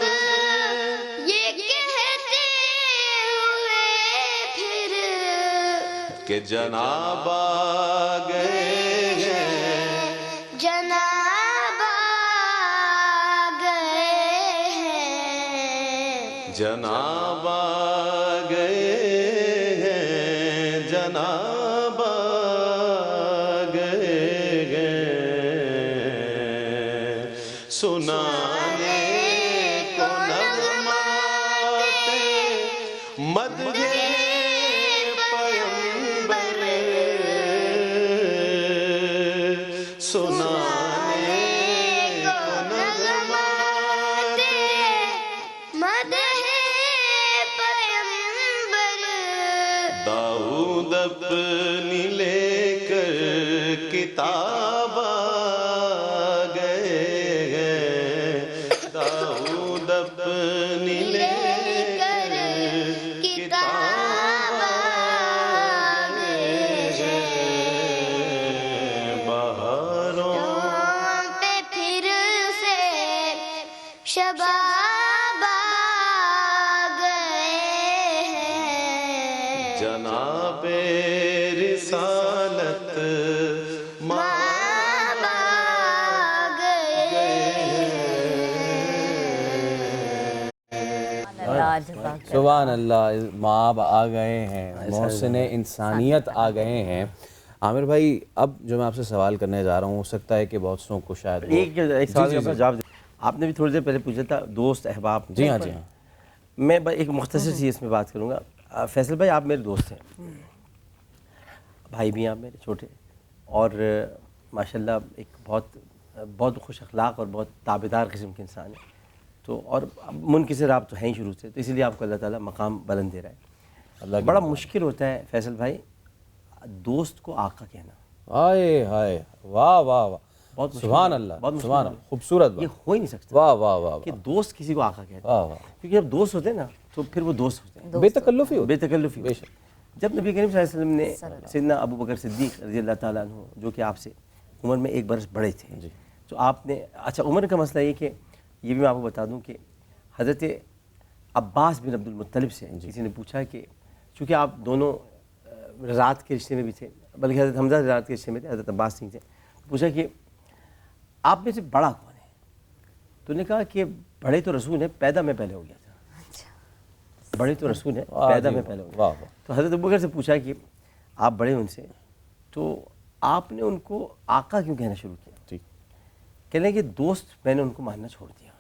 یہ کہتے ہوئے پھر کہ جناب آ گئے ہیں، جناب آ گئے ہیں، جناب آ گئے ہیں، جناب آ گئے ہیں. سنانے کو نغمات مدح پیمبر، سنانے کو نغمات مدح پیمبر، داؤد اپنی لے کر کتاب آ گئے ہیں، داؤد اپنی لے کر کتاب آ گئے ہیں. بہاروں پہ پھر سے شباب آ گئے ہیں، جناب رسالت مآب آ گئے سبحان اللہ. مآب آ گئے ہیں، محسن انسانیت آ گئے ہیں. عامر بھائی، اب جو میں آپ سے سوال کرنے جا رہا ہوں، ہو سکتا ہے کہ بہت سو کو شاید ایک سوال کا جواب آپ نے بھی تھوڑی دیر پہلے پوچھا تھا، دوست احباب. جی ہاں، جی ہاں. میں ایک مختصر سی اس میں بات کروں گا. فیصل بھائی، آپ میرے دوست ہیں، بھائی بھی ہیں آپ میرے چھوٹے، اور ماشاءاللہ ایک بہت خوش اخلاق اور بہت تابعدار قسم کے انسان ہیں. تو اور منکسر آپ تو ہیں ہی شروع سے، تو اسی لیے آپ کو اللہ تعالیٰ مقام بلند دے رہا ہے. بڑا مشکل ہوتا ہے فیصل بھائی دوست کو آقا کہنا. ہائے ہائے، واہ واہ واہ، بہت سبحان اللہ، سبحان اللہ، خوبصورت یہ ہو ہی نہیں سکتا. واہ واہ واہ، کہ دوست کسی کو آقا کہتا واہ ہے، واہ، کیونکہ جب دوست ہوتے ہیں نا تو پھر وہ دوست ہوتے ہیں، بے تکلفی ہو، بے تکلفی. بے شک. جب نبی کریم صلی اللہ علیہ وسلم نے سیدنا ابو بکر صدیق رضی اللہ تعالیٰ عنہ جو کہ آپ سے عمر میں 1 برس بڑے تھے، تو آپ نے اچھا عمر کا مسئلہ یہ کہ یہ بھی میں آپ کو بتا دوں کہ حضرت عباس بن عبد المطلب سے کسی نے پوچھا کہ چونکہ آپ دونوں رضاعت کے رشتے میں بھی تھے، بلکہ حضرت حمزہ رضاعت کے رشتے میں تھے، حضرت عباس سنگھ سے پوچھا کہ آپ میں سے بڑا کون ہے؟ تو انہوں نے کہا کہ بڑے تو رسول ہیں، پیدا میں پہلے ہو گیا تھا، بڑے تو رسول ہیں، پیدا میں پہلے ہو گیا۔ تو حضرت ابوبکر سے پوچھا کہ آپ بڑے ان سے، تو آپ نے ان کو آقا کیوں کہنا شروع کیا؟ کہنے کہ دوست میں نے ان کو ماننا چھوڑ دیا،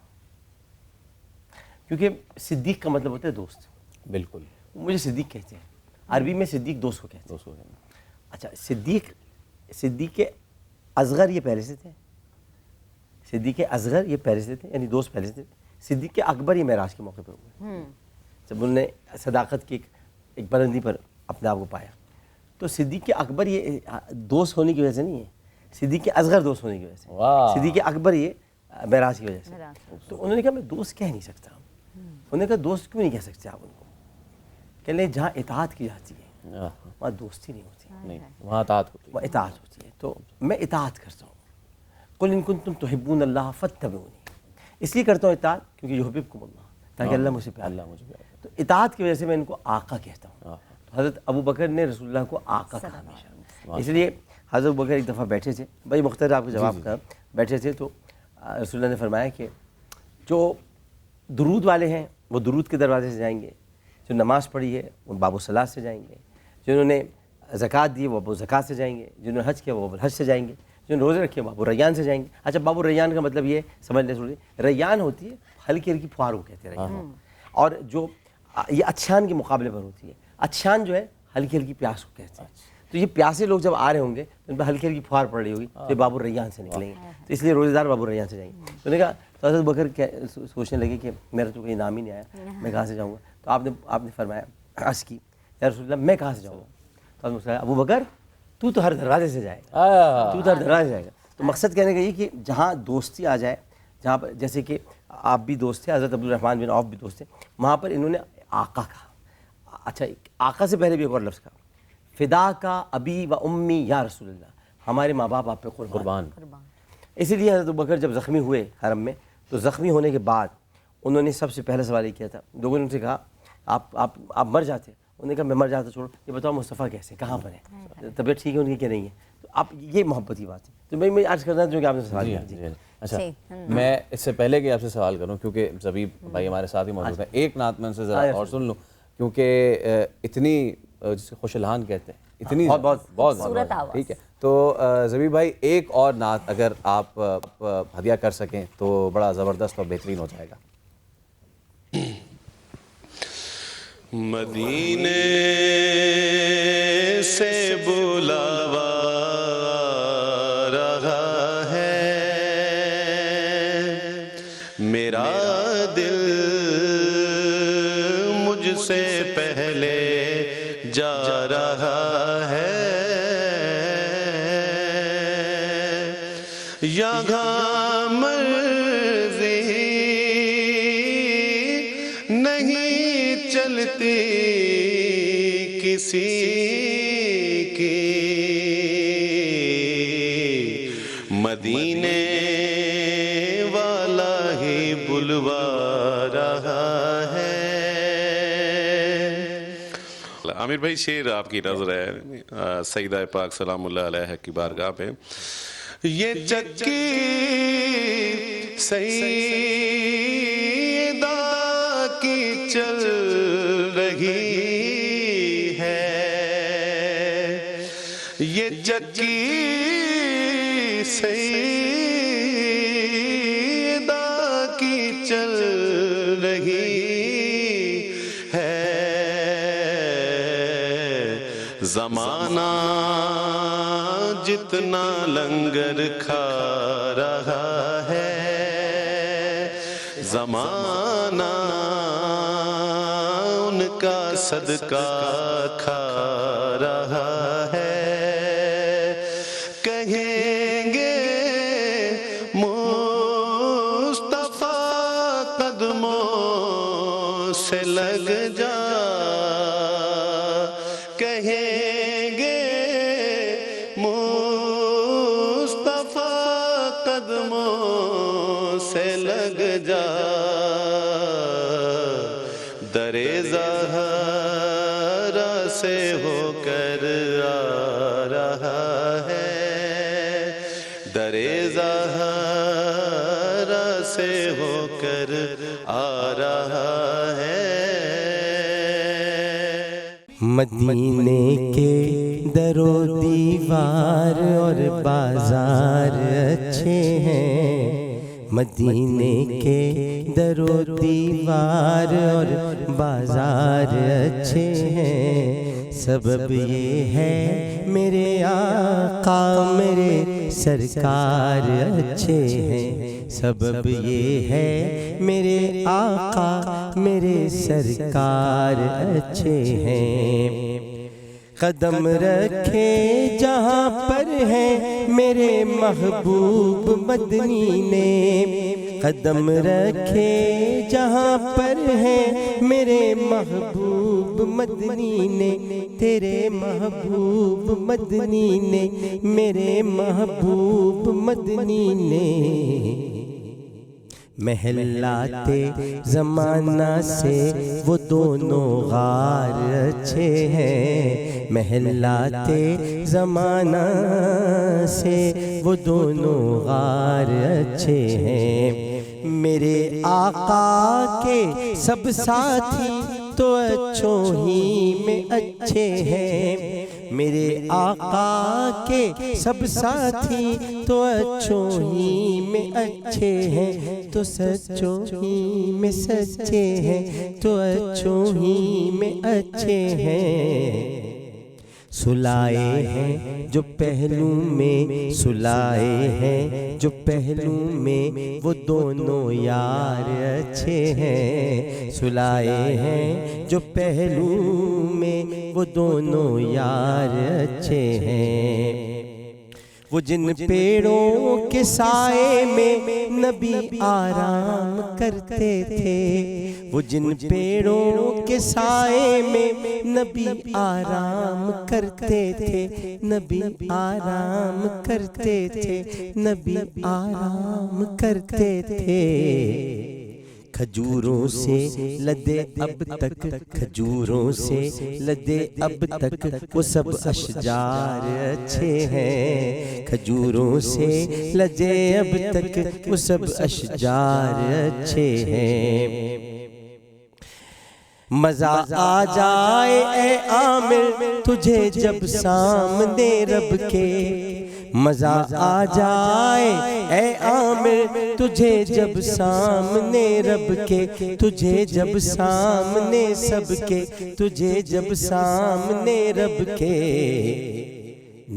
کیونکہ صدیق کا مطلب ہوتا ہے دوست۔ بالکل، مجھے صدیق کہتے ہیں، عربی میں صدیق دوست کو کہتے ہیں۔ اچھا صدیق اصغر یہ پہلے سے تھے، صدیق اصغر یہ پہلے سے تھے، یعنی دوست پہلے سے تھے۔ صدیق اکبر یہ معراج کے موقع پہ ہوئے جب انہوں نے صداقت کی ایک بلندی پر اپنے آپ کو پایا۔ تو صدیق اکبر یہ دوست ہونے کی وجہ سے نہیں ہے، صدیق اصغر دوست ہونے کی وجہ سے، صدیق اکبر یہ معراج کی وجہ سے۔ تو انہوں نے کہا میں دوست کہہ نہیں سکتا۔ انہوں نے کہا دوست کیوں نہیں کہہ سکتے آپ ان کو؟ کہ لیں جہاں اطاعت کی جاتی ہے وہاں دوستی نہیں ہوتی، وہاں اطاعت ہوتی ہے، وہ اطاعت ہوتی ہے۔ تو میں اطاعت کرتا ہوں، قل ان کنتم تحبون اللہ فاتبعونی، اس لیے کرتا ہوں اطاعت کیونکہ یحببکم اللہ، تاکہ اللہ مجھے پیار کرے۔ تو اطاعت کی وجہ سے میں ان کو آقا کہتا ہوں۔ تو حضرت ابو بکر نے رسول اللہ کو آقا کہا ہمیشہ، اس لیے حضرت ابو بکر ایک دفعہ بیٹھے تھے، بھائی مختار آپ کے جواب کا بیٹھے تھے، تو رسول اللہ نے فرمایا کہ جو درود والے ہیں وہ درود کے دروازے سے جائیں گے، جو نماز پڑھی ہے وہ باب الصلاۃ سے جائیں گے، جنہوں نے زکوٰۃ دی وہ باب الزکوٰۃ سے جائیں گے، جنہوں نے حج کیا وہ باب الحج سے جائیں گے، جنہوں نے روزے رکھے باب الریان سے جائیں گے۔ اچھا باب الریان کا مطلب یہ سمجھ لیں، ریان ہوتی ہے ہلکی ہلکی پھوار کو کہتے ہیں ریان، اور جو یہ اچھان کے مقابلے پر ہوتی ہے، اچھان جو ہے ہلکی ہلکی پیاس کو کہتے ہیں۔ تو یہ پیاسے لوگ جب آ رہے ہوں گے تو ان پہ ہلکی ہلکی پھوار پڑ رہی ہوگی، تو یہ باب الریان سے نکلیں گے، تو اس لیے روزے دار باب الریان سے جائیں گے۔ تو انہوں نے کہا، تو حضرت بکر سوچنے لگے کہ میرا تو کوئی نام ہی نہیں آیا، میں کہاں سے جاؤں گا؟ تو آپ نے فرمایا، عرض کی یا رسول اللہ میں کہاں سے جاؤں گا؟ تو حضرت نے ابو بکر تو ہر دروازے سے جائے گا، تو ہر دروازے سے جائے گا۔ تو مقصد کہنے کا یہ کہ جہاں دوستی آ جائے، جہاں پر جیسے کہ آپ بھی دوست تھے، حضرت عبدالرحمن بن عوف بھی دوست تھے، وہاں پر انہوں نے آقا کہا۔ اچھا آقا سے پہلے بھی ایک اور لفظ کہا، فدا کا ابی و امی یا رسول اللہ، ہمارے ماں باپ آپ پہ قربان۔ اسی لیے حضرت ابوبکر جب زخمی ہوئے حرم میں، تو زخمی ہونے کے بعد انہوں نے سب سے پہلا سوال یہ کیا تھا، لوگوں نے ان سے کہا آپ مر جاتے، انہوں نے کہا میں مر جاتا چھوڑو، یہ بتاؤ مصطفیٰ کیسے، کہاں پر ہے، طبیعت ٹھیک ہے ان کی کہ نہیں ہے؟ تو آپ یہ محبت کی بات ہے۔ تو میں عرض کرنا چاہوں کہ آپ نے سوال کیا۔ اچھا میں اس سے پہلے کہ آپ سے سوال کروں، کیونکہ زبیب بھائی ہمارے ساتھ ہی موجود ہیں، ایک نعت میں ان سے ذرا اور سن لوں، کیونکہ اتنی جسے خوش الحان کہتے ہیں، اتنی بہت ٹھیک ہے۔ تو زبیب بھائی ایک اور نعت اگر آپ ہدیہ کر سکیں تو بڑا زبردست اور بہترین ہو جائے گا۔ مدینے سے بلاوا رہا ہے میرا دل مجھ سے پہلے جا رہا ہے، یہاں مرضی نہیں چلتی کسی کی، مدینے والا ہی بلوا رہا ہے۔ عامر بھائی شعر آپ کی نظر ہے سیدہ پاک سلام اللہ علیہ کی بارگاہ پہ، یہ چکی سیدہ کی چل رہی ہے، یہ چکی سیدہ کی چل رہی ہے، زمانہ جتنا لنگر کھا رہا ہے، زمانہ ان کا صدقہ کھا رہا ہے، کہیں گے مصطفیٰ قدموں سے لگ جا، کہیں گے مصطفیٰ قدموں سے لگ جا، در زہرا سے ہو کر آ رہا ہے، در زہرا سے ہو کر آ رہا ہے۔ مدینے کے در و دیوار اور بازار اچھے ہیں، مدینے کے در و دیوار اور بازار اچھے ہیں، سبب یہ ہے میرے آقا میرے سرکار اچھے ہیں، سبب یہ ہے میرے آقا میرے سرکار اچھے ہیں۔ قدم رکھے جہاں پر ہے میرے محبوب مدنی نے، قدم رکھے جہاں پر ہے میرے محبوب مدنی نے، تیرے محبوب مدنی نے، میرے محبوب مدنی نے۔ محلاتے زمانہ سے وہ دونوں غار اچھے ہیں، محلاتے زمانہ سے وہ دونوں غار اچھے ہیں، میرے آقا کے سب ساتھی تو اچھوں ہی میں اچھے ہیں، میرے آقا کے سب ساتھی تو اچھوں ہی میں اچھے ہیں، تو سچوں ہی میں سچے ہیں، تو اچھوں ہی میں اچھے ہیں۔ سلائے ہیں جو پہلو میں، سلائے ہیں جو پہلو میں، وہ دونوں یار اچھے ہیں، سلائے ہیں جو پہلو میں، وہ دونوں یار اچھے ہیں۔ وہ جن پیڑوں کے سائے میں نبی آرام کرتے تھے، وہ جن پیڑوں کے سائے میں نبی آرام کرتے تھے، نبی آرام کرتے تھے، نبی آرام کرتے تھے۔ کھجوروں سے لدے اب تک، کھجوروں سے لدے اب تک وہ سب اشجار اچھے ہیں، کھجوروں سے لدے اب تک وہ سب اشجار اچھے ہیں۔ مزہ آ جائے اے عامر تجھے جب سامنے رب کے، مزہ آ جائے اے عامر تجھے جب سامنے رب کے، تجھے جب سامنے سب کے، تجھے جب سامنے رب کے۔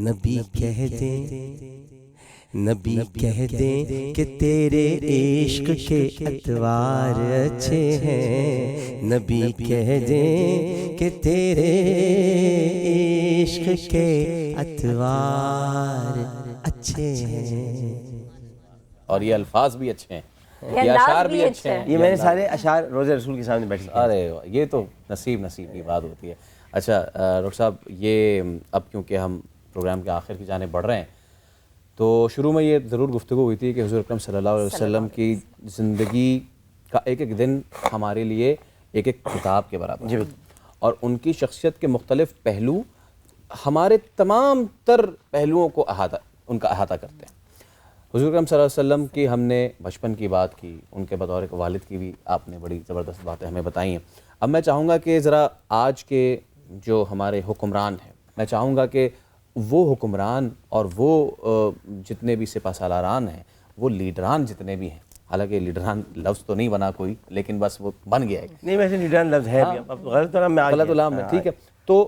نبی کہہ دیں، نبی کہہ دیں کہ تیرے عشق کے اتوار اچھے ہیں، نبی کہہ دیں کہ تیرے عشق کے اتوار اچھے ہیں۔ اور یہ الفاظ بھی اچھے ہیں، یہ اشعار بھی اچھے ہیں، یہ میں نے سارے اشعار روزہ رسول کے سامنے بیٹھ کے۔ ارے یہ تو نصیب کی بات ہوتی ہے۔ اچھا ڈاکٹر صاحب، یہ اب کیونکہ ہم پروگرام کے آخر کی جانب بڑھ رہے ہیں، تو شروع میں یہ ضرور گفتگو ہوئی تھی کہ حضور اکرم صلی اللہ علیہ وسلم کی زندگی کا ایک ایک دن ہمارے لیے ایک ایک کتاب کے برابر ہے، اور ان کی شخصیت کے مختلف پہلو ہمارے تمام تر پہلوؤں کو ان کا احاطہ کرتے ہیں۔ حضور اکرم صلی اللہ علیہ وسلم کی ہم نے بچپن کی بات کی، ان کے بطور ایک والد کی بھی آپ نے بڑی زبردست باتیں ہمیں بتائی ہیں۔ اب میں چاہوں گا کہ ذرا آج کے جو ہمارے حکمران ہیں، میں چاہوں گا کہ وہ حکمران اور وہ جتنے بھی سپہ سالاران ہیں، وہ لیڈران جتنے بھی ہیں، حالانکہ لیڈران لفظ تو نہیں بنا کوئی، لیکن بس وہ بن گیا ہے، نہیں ویسے لیڈران لفظ ہے بھی، اب غلط نام میں غلط نام ہے، ٹھیک ہے۔ تو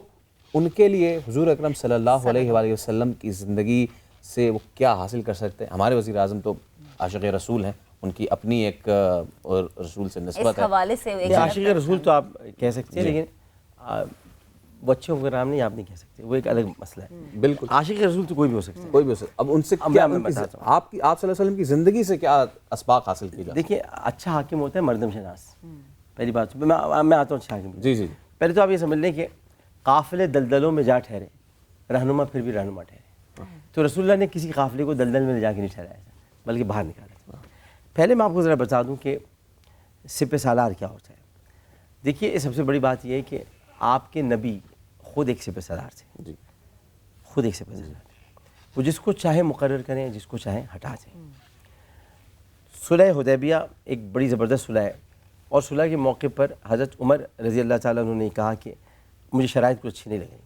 ان کے لیے حضور اکرم صلی اللہ علیہ وآلہ وسلم کی زندگی سے وہ کیا حاصل کر سکتے ہیں؟ ہمارے وزیر اعظم تو عاشق رسول ہیں، ان کی اپنی ایک رسول سے نسبت ہے، اس حوالے سے عاشق رسول تو آپ کہہ سکتے ہیں، لیکن وہ اچھے حکمران نہیں آپ نہیں کہہ سکتے، وہ ایک الگ مسئلہ ہے۔ بالکل، عاشق رسول تو کوئی بھی ہو سکتا ہے، کوئی بھی ہو سکتا ہے۔ اب ان سے کیا آپ صلی اللہ علیہ وسلم کی زندگی سے کیا اسباق حاصل کی جائے؟ دیکھیے، اچھا حاکم ہوتا ہے مردم شناس، پہلی بات میں آتا ہوں اچھا حاکم۔ جی جی، پہلے تو آپ یہ سمجھ لیں کہ قافلے دلدلوں میں جا ٹھہرے، رہنما پھر بھی رہنما ٹھہرے. تو رسول اللہ نے کسی قافلے کو دلدل میں لے جا کے نہیں ٹھہرایا تھا بلکہ باہر نکالا تھا. پہلے میں آپ کو ذرا بتا دوں کہ سپہ سالار کیا ہوتا ہے. دیکھیے سب سے بڑی بات یہ ہے کہ آپ کے نبی خود ایک سپہ سالار تھے. جی خود ایک سپہ سالار. وہ جس کو چاہے مقرر کریں، جس کو چاہیں ہٹا دیں. صلح حدیبیہ ایک بڑی زبردست صلح ہے، اور صلح کے موقع پر حضرت عمر رضی اللہ تعالیٰ عنہ نے کہا کہ مجھے شرائط کچھ اچھی نہیں لگی،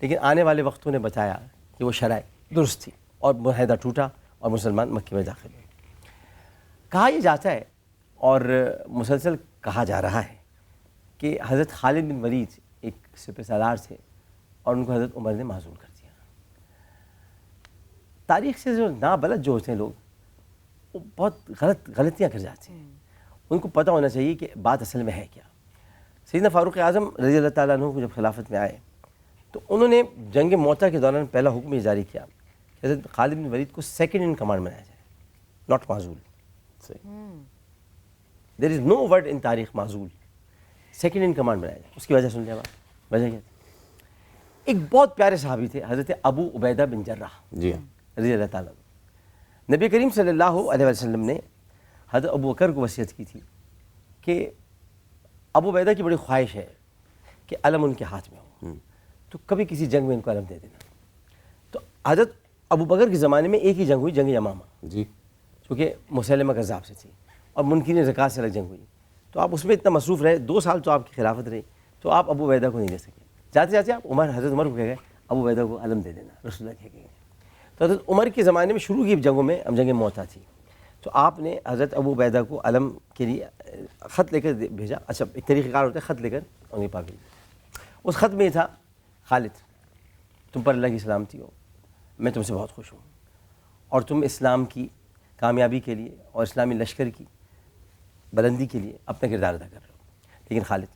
لیکن آنے والے وقتوں نے بتایا کہ وہ شرائط درست تھی اور معاہدہ ٹوٹا اور مسلمان مکے میں داخل ہوئے. کہا یہ جاتا ہے اور مسلسل کہا جا رہا ہے کہ حضرت خالد بن ولید ایک سپہ سالار تھے اور ان کو حضرت عمر نے معزول کر دیا. تاریخ سے جو نابلد جو ہوتے ہیں لوگ، وہ بہت غلطیاں کر جاتے ہیں. ان کو پتہ ہونا چاہیے کہ بات اصل میں ہے کیا. سیدنا فاروق اعظم رضی اللہ تعالیٰ عنہ کو جب خلافت میں آئے تو انہوں نے جنگ موطا کے دوران پہلا حکم یہ جاری کیا کہ حضرت خالد بن ولید کو سیکنڈ ان کمانڈ بنایا جائے، ناٹ معزول. دیر از نو ورڈ ان تاریخ معزول. سیکنڈ ان کمانڈ بنایا جائے. اس کی وجہ سن لیں آپ، وجہ کیا تھی؟ ایک بہت پیارے صحابی تھے حضرت ابو عبیدہ بن جراح جی رضی اللہ تعالیٰ عنہ. نبی کریم صلی اللہ علیہ وسلم نے حضرت ابو بکر کو وصیت کی تھی کہ ابو عبیدہ کی بڑی خواہش ہے کہ علم ان کے ہاتھ میں ہو، تو کبھی کسی جنگ میں ان کو علم دے دینا. تو حضرت ابو بکر کے زمانے میں ایک ہی جنگ ہوئی، جنگ یمامہ، جی چونکہ مسلمہ کذاب سے تھی اور منکرین زکوٰۃ سے الگ جنگ ہوئی. تو آپ اس میں اتنا مصروف رہے، 2 سال تو آپ کی خلافت رہی، تو آپ ابو عبیدہ کو نہیں دے سکے. جاتے جاتے آپ حضرت عمر کو کہہ گئے ابو عبیدہ کو علم دے دینا، رسول اللہ کہہ گئے. تو حضرت عمر کے زمانے میں شروع کی جنگوں میں جنگ موطا تھی، تو آپ نے حضرت ابو عبیدہ کو علم کے لیے خط لے کر بھیجا. اچھا ایک طریقہ کار ہوتا ہے خط لے کر انہیں پا بھیجا. اس خط میں یہ تھا، خالد تم پر اللہ کی سلامتی ہو، میں تم سے بہت خوش ہوں اور تم اسلام کی کامیابی کے لیے اور اسلامی لشکر کی بلندی کے لیے اپنا کردار ادا کر رہے ہو. لیکن خالد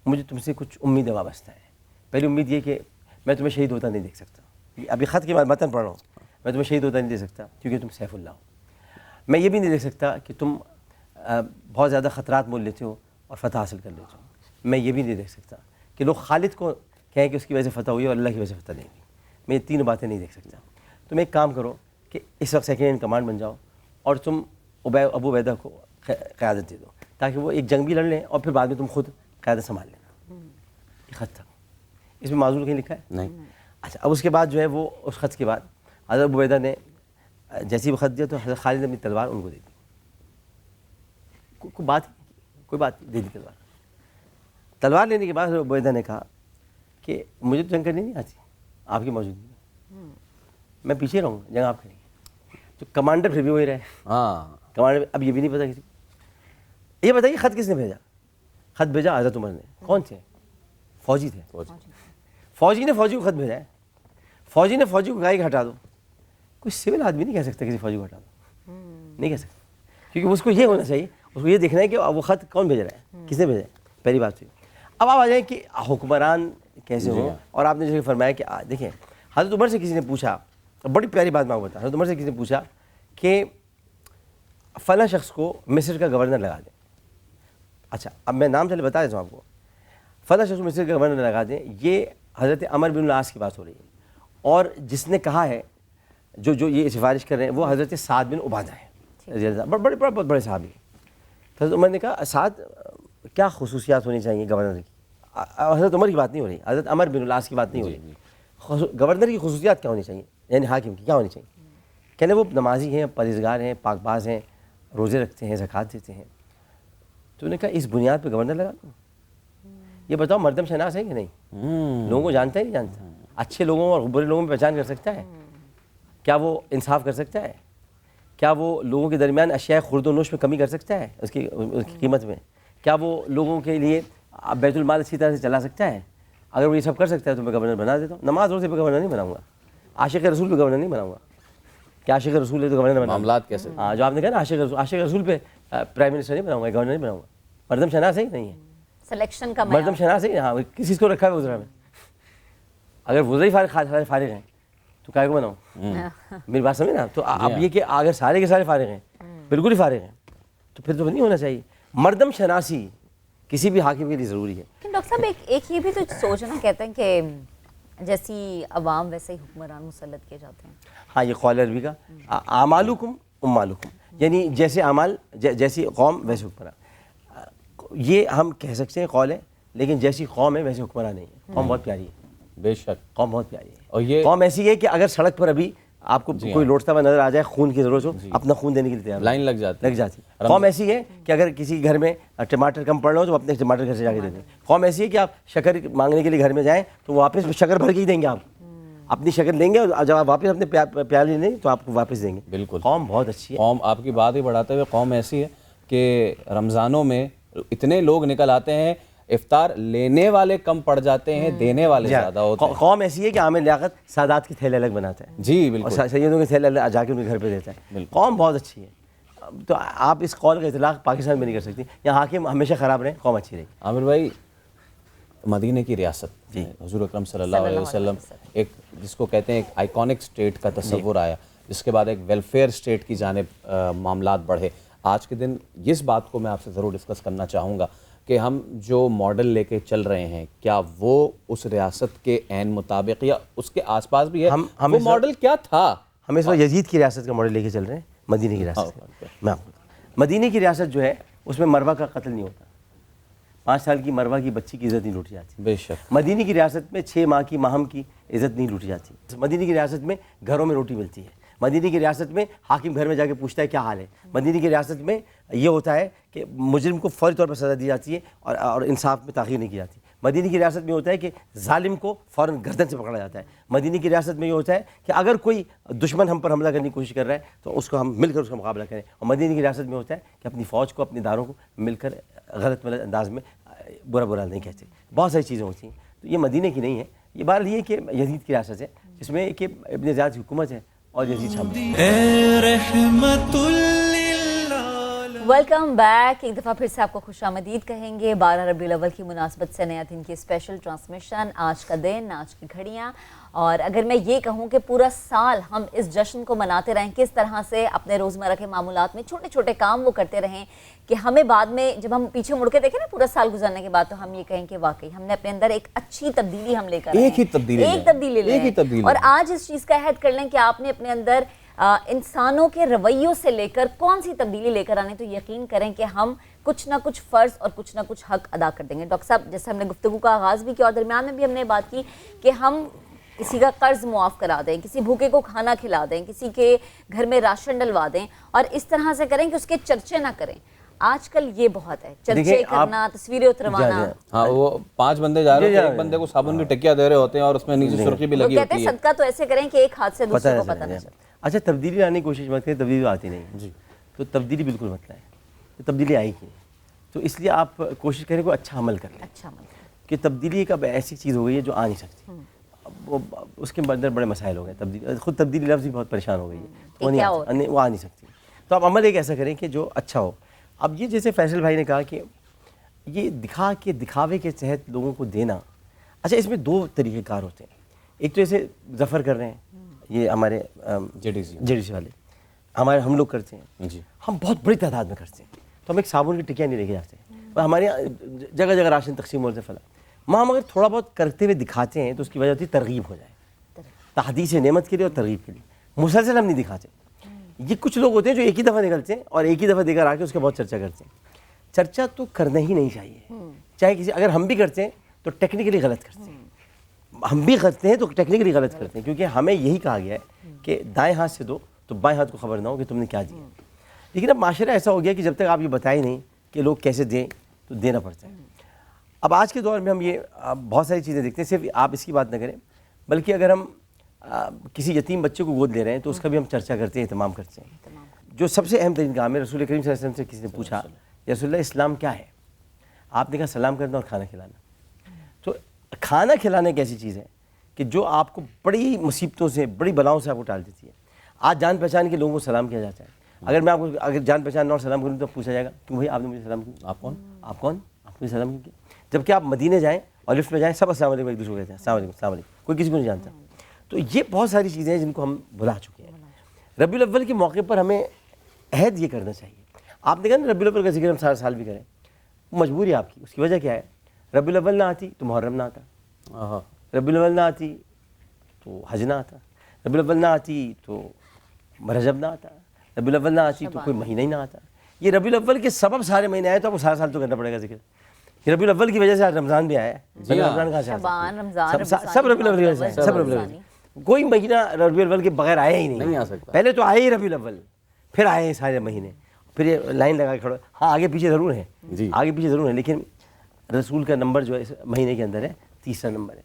مجھے تم سے کچھ امیدیں وابستہ ہیں. پہلی امید یہ کہ میں تمہیں شہید ہوتا نہیں دیکھ سکتا. ابھی خط کے بعد متن پڑھ رہا ہوں. میں تمہیں شہید ہوتا نہیں دیکھ سکتا کیونکہ تم سیف اللہ ہو. میں یہ بھی نہیں دیکھ سکتا کہ تم بہت زیادہ خطرات مول لیتے ہو اور فتح حاصل کر لیتے ہو. میں یہ بھی نہیں دیکھ سکتا کہ لوگ خالد کو کہیں کہ اس کی وجہ سے فتح ہوئی اور اللہ کی وجہ سے فتح نہیں ہوئی. میں یہ 3 باتیں نہیں دیکھ سکتا. تم ایک کام کرو کہ اس وقت سیکنڈ ان کمانڈ بن جاؤ اور تم ابو عبیدہ کو قیادت دے دو تاکہ وہ ایک جنگ بھی لڑ لیں اور پھر بعد میں تم خود قیادت سنبھال لینا. یہ خط تھا. اس میں معذور کہیں لکھا ہے؟ نہیں. اچھا اب اس کے بعد جو ہے وہ اس خط کے بعد حضرت ابو عبیدہ نے جیسے ہی وہ خط دیا تو حضرت خالد نے اپنی تلوار ان کو دے دی. کوئی بات دے دی تلوار. تلوار لینے کے بعد حضرت ابو عبیدہ نے کہا کہ مجھے تو جنگ کرنی نہیں آتی آپ کی موجودگی میں، میں پیچھے رہوں گا، جنگ آپ کریں گے. تو کمانڈر پھر بھی وہی رہے. کمانڈر اب یہ بھی نہیں پتا کسی. یہ بتائیے خط کس نے بھیجا؟ خط بھیجا حضرت عمر نے. کون تھے؟ فوجی تھے. فوجی نے فوجی کو خط بھیجا ہے. فوجی نے فوجی کو کہا کہ ہٹا دو. کوئی سول آدمی نہیں کہہ سکتا کسی فوجی کو ہٹا دو، نہیں کہہ سکتا. کیونکہ اس کو یہ ہونا چاہیے، اس کو یہ دیکھنا ہے کہ وہ خط کون بھیج رہا ہے، کس نے بھیجا ہے. پہلی بات ہوئی. اب آپ آ جائیں کہ حکمران کیسے ہوں. اور آپ نے جو فرمایا کہ دیکھیں حضرت عمر سے کسی نے پوچھا، بڑی پیاری بات میں آپ کو بتا. حضرت عمر سے کسی نے پوچھا کہ فلاں شخص کو مصر کا گورنر لگا دیں. اچھا اب میں نام چلے بتا دیتا ہوں آپ کو. فلاں شخص کو مصر کا گورنر لگا دیں. یہ حضرت عمر بن العاص کی بات ہو رہی ہے، اور جس نے کہا ہے جو یہ سفارش کر رہے ہیں وہ حضرت سعد بن عبادہ ہیں، بڑے بڑے صحابی. حضرت عمر نے کہا سعد کیا خصوصیات ہونی چاہیے گورنر کی؟ حضرت عمر کی بات نہیں ہو رہی، حضرت عمر بن العاص کی بات نہیں ہو رہی. گورنر کی خصوصیات کیا ہونی چاہیے، یعنی حاکم کی کیا ہونی چاہیے؟ کہنے وہ نمازی ہیں، پرہیزگار ہیں، پاک باز ہیں، روزے رکھتے ہیں، زکوٰۃ دیتے ہیں. تو انہوں نے کہا اس بنیاد پہ گورنر لگا دوں. یہ بتاؤ مردم شناس ہے کہ نہیں؟ لوگوں کو جانتا ہے نہیں جانتا؟ اچھے لوگوں اور برے لوگوں میں پہچان کر سکتا ہے؟ کیا وہ انصاف کر سکتا ہے؟ کیا وہ لوگوں کے درمیان اشیاء خرد و نوش میں کمی کر سکتا ہے اس کی قیمت میں؟ کیا وہ لوگوں کے لیے بیت المال اچھی طرح سے چلا سکتا ہے؟ اگر وہ یہ سب کر سکتا ہے تو میں گورنر بنا دیتا ہوں. نماز روزے پہ گورنر نہیں بناؤں گا، عاشق رسول پہ گورنر نہیں بناؤں گا. کیا عاشق رسول ہے تو گورنر بناؤں گا؟ معاملات کیسے؟ ہاں جو آپ نے کہا نا عاشق رسول پہ پرائم منسٹر نہیں بناؤں گا، گورنر نہیں بناؤں گا. مردم شناس ہے ہی نہیں ہے. سلیکشن کا مردم شناس ہے. ہاں کس کو رکھا ہے وزرا میں؟ اگر وزرا ہی فارغ ہیں تو کائے کو بناؤں؟ میری بات سمجھے نا. تو اب یہ کہ اگر سارے کے سارے فارغ ہیں، بالکل ہی فارغ ہیں، تو پھر تو نہیں ہونا چاہیے. مردم شناسی کسی بھی حاکم کے لیے ضروری ہے. لیکن ڈاکٹر صاحب ایک یہ بھی تو سوچ نا، کہتے ہیں کہ جیسی عوام ویسے ہی حکمران مسلط کیے جاتے ہیں. ہاں یہ قول عربی کا اعمالکم اموالکم، یعنی جیسے اعمال جیسی قوم ویسے حکمران. یہ ہم کہہ سکتے ہیں قول ہے، لیکن جیسی قوم ہے ویسے حکمران نہیں ہے. قوم بہت پیاری ہے، بے شک قوم بہت پیاری ہے. اور یہ قوم ایسی ہے کہ اگر سڑک پر ابھی آپ کو کوئی لوٹتا ہوا نظر آ جائے، خون کی ضرورت ہو، اپنا خون دینے کے لیے تیار لائن لگ جاتی. قوم ایسی ہے کہ اگر کسی گھر میں ٹماٹر کم پڑ رہا ہو تو اپنے ٹماٹر گھر سے جا کے دے دیں. قوم ایسی ہے کہ آپ شکر مانگنے کے لیے گھر میں جائیں تو واپس شکر بھر کے ہی دیں گے. آپ اپنی شکر لیں گے اور جب آپ واپس اپنے پیالے لیں تو آپ کو واپس دیں گے. بالکل. قوم بہت اچھی ہے. قوم آپ کی بات ہی بڑھاتے ہوئے قوم ایسی ہے کہ رمضانوں میں اتنے لوگ نکل آتے ہیں، افطار لینے والے کم پڑ جاتے ہیں، دینے والے زیادہ ہوتے ہیں. قوم ایسی ہے کہ عامر لیاقت سادات کے تھیلے الگ بناتا ہے. جی بالکل. اور سیدوں کے تھیلے الگ جا کے ان کے گھر پہ دیتا ہے. قوم بہت اچھی ہے. تو آپ اس قول کا اطلاق پاکستان میں نہیں کر سکتی. یہاں حاکم ہمیشہ خراب رہے، قوم اچھی رہے. عامر بھائی، مدینہ کی ریاست، حضور اکرم صلی اللہ علیہ وسلم، ایک جس کو کہتے ہیں ایک آئیکونک اسٹیٹ کا تصور آیا، جس کے بعد ایک ویلفیئر اسٹیٹ کی جانب معاملات بڑھے. آج کے دن اس بات کو میں آپ سے ضرور ڈسکس کرنا چاہوں گا کہ ہم جو ماڈل لے کے چل رہے ہیں، کیا وہ اس ریاست کے عین مطابق یا اس کے آس پاس بھی ہے؟ وہ ماڈل کیا تھا؟ ہم اس وقت یزید کی ریاست کا ماڈل لے کے چل رہے ہیں، مدینہ کی ریاست. میں آپ کو مدینہ کی ریاست جو ہے اس میں مروہ کا قتل نہیں ہوتا. 5 سال کی مروہ کی بچی کی عزت نہیں لوٹی جاتی. بے شک. مدینہ کی ریاست میں 6 ماہ کی ماہم کی عزت نہیں لوٹی جاتی. مدینہ کی ریاست میں گھروں میں روٹی ملتی ہے. مدینہ کی ریاست میں حاکم گھر میں جا کے پوچھتا ہے کیا حال ہے. مدینہ کی ریاست میں یہ ہوتا ہے کہ مجرم کو فوری طور پر سزا دی جاتی ہے اور انصاف میں تاخیر نہیں کی جاتی. مدینہ کی ریاست میں ہوتا ہے کہ ظالم کو فوراً گردن سے پکڑا جاتا ہے. مدینہ کی ریاست میں یہ ہوتا ہے کہ اگر کوئی دشمن ہم پر حملہ کرنے کی کوشش کر رہا ہے تو اس کو ہم مل کر اس کا مقابلہ کریں. اور مدینہ کی ریاست میں ہوتا ہے کہ اپنی فوج کو، اپنے اداروں کو مل کر غلط انداز میں برا نہیں کہتے. بہت ساری چیزیں ہوتی ہیں. تو یہ مدینہ کی نہیں ہے. یہ بات یہ ہے کہ یزید کی ریاست ہے، جس میں کہ ابن زیاد کی حکومت ہے اور یزید شامل. Welcome back. ایک دفعہ پھر سے آپ کو خوش آمدید کہیں گے. 12 ربیع الاول کی مناسبت سے نیا دن کی اسپیشل ٹرانسمیشن، آج کا دن، آج کی گھڑیاں. اور اگر میں یہ کہوں کہ پورا سال ہم اس جشن کو مناتے رہیں، کس طرح سے اپنے روزمرہ کے معمولات میں چھوٹے چھوٹے کام وہ کرتے رہیں کہ ہمیں بعد میں جب ہم پیچھے مڑ کے دیکھیں نا پورا سال گزرنے کے بعد، تو ہم یہ کہیں کہ واقعی ہم نے اپنے اندر ایک اچھی تبدیلی ہم لے کر ایک ہی تبدیلی لے لیں. اور آج اس چیز کا عہد کر لیں کہ آپ نے اپنے اندر انسانوں کے رویوں سے لے کر کون سی تبدیلی لے کر آنے، تو یقین کریں کہ ہم کچھ نہ کچھ فرض اور کچھ نہ کچھ حق ادا کر دیں گے. ڈاکٹر صاحب، جیسے ہم نے گفتگو کا آغاز بھی کیا اور درمیان میں بھی ہم نے بات کی کہ ہم کسی کا قرض معاف کرا دیں، کسی بھوکے کو کھانا کھلا دیں، کسی کے گھر میں راشن ڈلوا دیں، اور اس طرح سے کریں کہ اس کے چرچے نہ کریں. آج کل یہ بہت ہے، چرچے کرنا، تصویریں اتروانا. ہاں، وہ 5 بندے جا رہے ہیں، ایک بندے کو صابن کی ٹکیا دے رہے ہوتے ہیں اور اس میں نیچے سرخی بھی لگی ہوتی ہے. کہتے ہیں صدقہ تو ایسے کریں کہ ایک ہاتھ سے دوسرے کو پتہ نہ چلے. اچھا، تبدیلی لانے کی کوشش مت کریں، تبدیلی آتی نہیں. جی، تو تبدیلی بالکل مت لائیں. تبدیلی آئی کی، تو اس لیے آپ کوشش کریں کوئی اچھا عمل کر لیں. اچھا عمل کریں کہ تبدیلی ایک اب ایسی چیز ہو گئی ہے جو آ نہیں سکتی. وہ اس کے اندر بڑے مسائل ہو گئے. تبدیلی، خود تبدیلی لفظ ہی بہت پریشان ہو گئی ہے، وہ آ نہیں سکتی. تو آپ عمل ایک ایسا کریں کہ جو اچھا ہو. اب یہ جیسے فیصل بھائی نے کہا کہ یہ دکھاوے کے تحت لوگوں کو دینا. اچھا، اس میں 2 طریقہ کار ہوتے ہیں. ایک تو جیسے ظفر کر رہے ہیں، یہ ہمارے جے ڈی سی والے، ہم لوگ کرتے ہیں. جی، ہم بہت بڑی تعداد میں کرتے ہیں. تو ہم ایک صابن کی ٹکیاں نہیں لے کے جاتے ہیں. ہمارے یہاں جگہ جگہ راشن تقسیم ہوتے فلاں. ہم اگر تھوڑا بہت کرتے ہوئے دکھاتے ہیں تو اس کی وجہ ہوتی ہے ترغیب ہو جائے، تحدیث نعمت کے لیے اور ترغیب کے لیے. مسلسل ہم نہیں دکھاتے. یہ کچھ لوگ ہوتے ہیں جو ایک ہی دفعہ نکلتے ہیں اور ایک ہی دفعہ دے کر آ کے اس کا بہت چرچا کرتے ہیں. چرچا تو کرنا ہی نہیں چاہیے. چاہے کسی، اگر ہم بھی کرتے ہیں تو ٹیکنیکلی غلط کرتے ہیں. ہم بھی کرتے ہیں تو ٹیکنیکلی غلط کرتے ہیں، کیونکہ ہمیں یہی کہا گیا ہے کہ دائیں ہاتھ سے دو تو بائیں ہاتھ کو خبر نہ ہو کہ تم نے کیا دیا. لیکن اب معاشرہ ایسا ہو گیا کہ جب تک آپ یہ بتائیں نہیں کہ لوگ کیسے دیں تو دینا پڑتا ہے. اب آج کے دور میں ہم یہ بہت ساری چیزیں دیکھتے ہیں. صرف آپ اس کی بات نہ کریں، بلکہ اگر ہم کسی یتیم بچے کو گود لے رہے ہیں تو اس کا بھی ہم چرچا کرتے ہیں، اہتمام کرتے ہیں. جو سب سے اہم ترین کام ہے، رسول کریم صلی اللہ علیہ وسلم سے کسی نے پوچھا یا رسول اللہ اسلام کیا ہے؟ آپ نے کہا سلام کرنا اور کھانا کھلانا. تو کھانا کھلانا ایک ایسی چیز ہے کہ جو آپ کو بڑی مصیبتوں سے، بڑی بلاؤں سے آپ کو ٹال دیتی ہے. آج جان پہچان کے لوگوں کو سلام کیا جاتا ہے. اگر میں آپ کو اگر جان پہچان نہ اور سلام کروں تو پوچھا جائے گا کہ بھائی آپ نے مجھے سلام کیا. آپ کون؟ آپ نے سلام کیا. جبکہ آپ مدینے جائیں اور لفٹ میں جائیں، سب السلام علیکم ایک دوسرے کو کہتے ہیں، السلام علیکم السلام علیکم، کوئی کسی کو نہیں جانتا. تو یہ بہت ساری چیزیں ہیں جن کو ہم بھلا چکے ہیں. ربیع الاول کے موقع پر ہمیں عہد یہ کرنا چاہیے. آپ نے کہا نا ربیع الاول کا ذکر ہم سارا سال بھی کریں. مجبوری آپ کی. اس کی وجہ کیا ہے؟ ربیع الاول نہ آتی تو محرم نہ آتا, ربیع الاول نہ آتی تو حج نہ آتا, ربیع الاول نہ آتی تو رجب نہ آتا, ربیع الاول نہ آتی تو کوئی مہینہ ہی نہ آتا. یہ ربیع الاول کے سبب سارے مہینے آئے تو آپ کو سارا سال تو کرنا پڑے گا ذکر. یہ ربیع الاول کی وجہ سے آج رمضان بھی آیا ہے. رمضان کہاں سے آیا؟ سب ربیع الاول کی وجہ سے, سب ربیع الاول. کوئی مہینہ ربیع الاول کے بغیر آیا ہی نہیں آ سکتا. پہلے تو آئے ہی ربیع الاول, پھر آئے ہیں سارے مہینے, پھر یہ لائن لگا کے کھڑو. ہاں آگے پیچھے ضرور ہیں, آگے پیچھے ضرور ہیں, لیکن رسول کا نمبر جو ہے اس مہینے کے اندر ہے 3 نمبر ہے.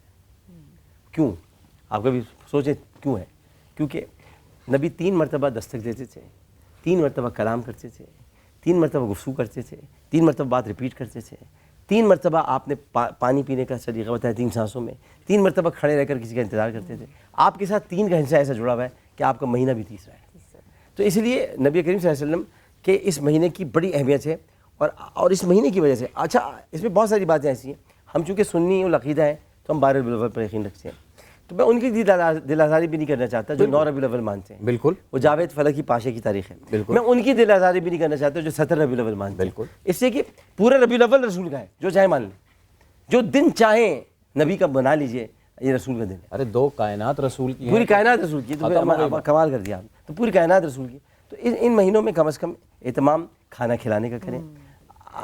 کیوں؟ آپ کبھی سوچیں کیوں ہے؟ کیونکہ نبی 3 مرتبہ دستک دیتے تھے, 3 مرتبہ کلام کرتے تھے, 3 مرتبہ گفتگو کرتے تھے, 3 مرتبہ بات ریپیٹ کرتے تھے, 3 مرتبہ آپ نے پانی پینے کا طریقہ بتایا 3 سانسوں میں, 3 مرتبہ کھڑے رہ کر کسی کا انتظار کرتے تھے. آپ کے ساتھ 3 کا حصہ ایسا جڑا ہوا ہے کہ آپ کا مہینہ بھی تیسرا ہے. تو اس لیے نبی کریم صلی اللہ علیہ وسلم کے اس مہینے کی بڑی اہمیت ہے. اور اس مہینے کی وجہ سے اچھا اس میں بہت ساری باتیں ایسی ہیں. ہم چونکہ سنی العقیدہ ہیں تو ہم 12 ربیع الاول پر یقین رکھتے ہیں, تو میں ان کی دل آزاری بھی نہیں کرنا چاہتا جو 9 ربیع الاول مانتے ہیں. بالکل, وہ جاوید فلکی پاشے کی تاریخ ہے. بالکل, میں ان کی دل آزاری بھی نہیں کرنا چاہتا جو 17 ربیع الاول مانتے ہیں. بالکل, اس سے کہ پورا ربیع الاول رسول کا ہے, جو چاہے مان لیں, جو دن چاہیں نبی کا بنا لیجئے, یہ رسول کا دن ہے. ارے 2 کائنات رسول کی, پوری کائنات رسول کی, تو کمال کر دیا آپ. تو پوری کائنات رسول کی. تو ان مہینوں میں کم از کم اہتمام کھانا کھلانے کا کریں,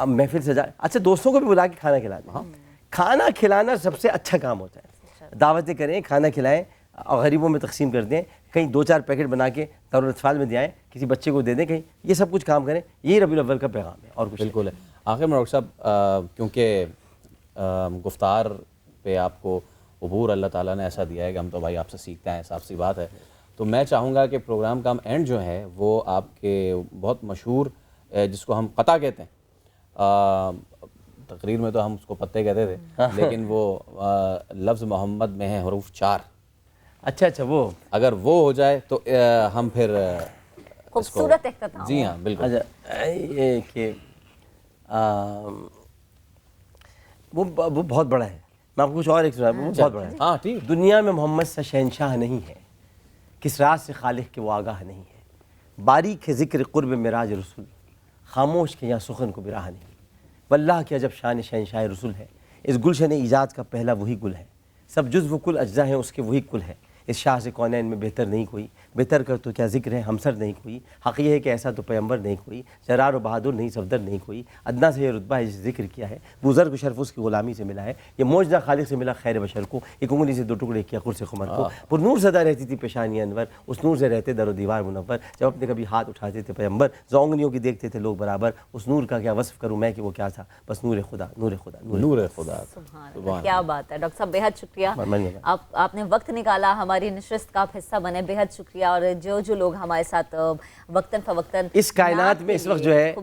محفل سجا. اچھا دوستوں کو بھی بلا کے کھانا کھلا دیں. کھانا کھلانا سب سے اچھا کام ہوتا ہے. دعوتیں کریں, کھانا کھلائیں اور غریبوں میں تقسیم کر دیں, کہیں 2-4 پیکٹ بنا کے دارالاطفال میں دے آئیں, کسی بچے کو دے دیں, کہیں یہ سب کچھ کام کریں. یہی ربیع الاول کا پیغام ہے اور کچھ. بالکل ہے. آخر میں ڈاکٹر صاحب کیونکہ گفتار پہ آپ کو عبور اللہ تعالیٰ نے ایسا دیا ہے کہ ہم تو بھائی آپ سے سیکھتے ہیں, صاف سی بات ہے, تو میں چاہوں گا کہ پروگرام کا اینڈ جو ہے وہ آپ کے بہت مشہور جس کو ہم قطع کہتے ہیں, تقریر میں تو ہم اس کو پتے کہتے تھے, لیکن وہ لفظ محمد میں ہے حروف 4. اچھا وہ اگر وہ ہو جائے تو ہم پھر خوبصورت اختتام. جی ہاں بالکل. اچھا یہ کہ وہ بہت بڑا ہے. میں آپ کو کچھ اور ایک سنا, وہ بہت بڑا ہے. ہاں ٹھیک. دنیا میں محمد سا شہنشاہ نہیں ہے, کس راز سے خالق کے وہ آگاہ نہیں ہے. باریک ہے ذکر قرب معراج رسول, خاموش کے یہاں سخن کو براہ نہیں. واللہ کے عجب شان شہنشاہ رسول ہے, اس گلشن ایجاد کا پہلا وہی گل ہے. سب جزو کل اجزا ہیں اس کے وہی کل ہے. اس شاہ سے کونین میں بہتر نہیں کوئی, بہتر کر تو کیا ذکر ہے ہمسر نہیں کوئی. حق یہ ہے کہ ایسا تو پیغمبر نہیں کوئی, جرار و بہادر نہیں صفدر نہیں کوئی. ادنا سے یہ رتبہ ہے جسے ذکر کیا ہے, بزرگ شرف اس کی غلامی سے ملا ہے. یہ موجودہ خالق سے ملا خیر بشر کو, ایک انگلی سے 2 ٹکڑے کیا قرص قمر کو. پر نور زدہ رہتی تھی پیشانی انور, اس نور سے رہتے در و دیوار منور. جب اپنے کبھی ہاتھ اٹھاتے تھے پیغمبر, زو انگلیوں کی دیکھتے تھے لوگ برابر. اس نور کا کیا وصف کروں میں کہ وہ کیا تھا, بس نور خدا, نور خدا, نور خدا. کیا بات ہے ڈاکٹر صاحب, بے حد شکریہ. آپ نے وقت نکالا, ہماری نشست کا حصہ بنے, بے حد شکریہ. اور جو لوگ ہمارے ساتھ وقتاً فوقتاً اس کائنات میں اس وقت جو ہے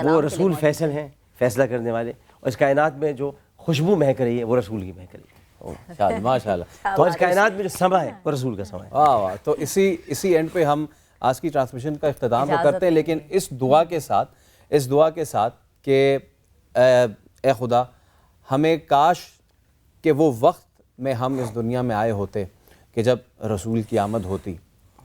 وہ رسول فیصل ہیں, فیصلہ کرنے والے, اور اس کائنات میں جو خوشبو مہک رہی ہے وہ رسول کی مہک رہی ہے. ماشاء اللہ. تو اس کائنات میں جو سما ہے وہ رسول کا سما ہے. واہ واہ. تو اسی اینڈ پہ ہم آج کی ٹرانسمیشن کا اختتام تو کرتے ہیں, لیکن اس دعا کے ساتھ کہ اے خدا ہمیں کاش کہ وہ وقت میں ہم اس دنیا میں آئے ہوتے کہ جب رسول کی آمد ہوتی.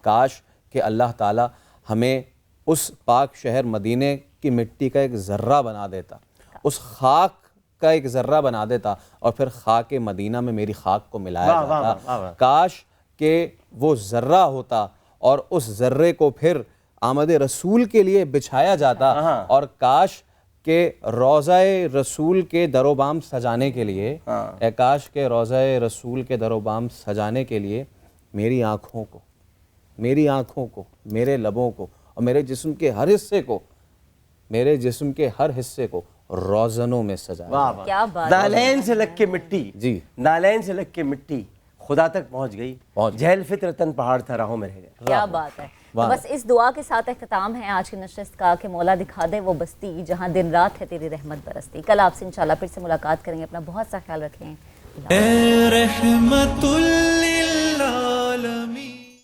کاش کہ اللہ تعالیٰ ہمیں اس پاک شہر مدینہ کی مٹی کا ایک ذرہ بنا دیتا, اس خاک کا ایک ذرہ بنا دیتا, اور پھر خاک مدینہ میں میری خاک کو ملایا جاتا. کاش کہ وہ ذرہ ہوتا اور اس ذرے کو پھر آمد رسول کے لیے بچھایا جاتا, اور کاش کہ روضہ رسول کے در و بام سجانے کے لیے, اے کاش کہ روضہ رسول کے در و بام سجانے کے لیے میری آنکھوں کو, میرے لبوں کو, اور میرے جسم کے ہر حصے کو روزنوں میں سجایا. کیا بات. نالین سے لگ کے مٹی, جی نالین سے لگ کے مٹی خدا تک پہنچ گئی, جہل فطرتن پہاڑ تھا راہوں میں رہ گئے. کیا بات ہے. بس اس دعا کے ساتھ اختتام ہے آج کی نشست کا کہ مولا دکھا دے وہ بستی جہاں دن رات ہے تیری رحمت برستی. کل آپ سے انشاءاللہ پھر سے ملاقات کریں گے. اپنا بہت سا خیال رکھیں. اے رحمت للعالمین.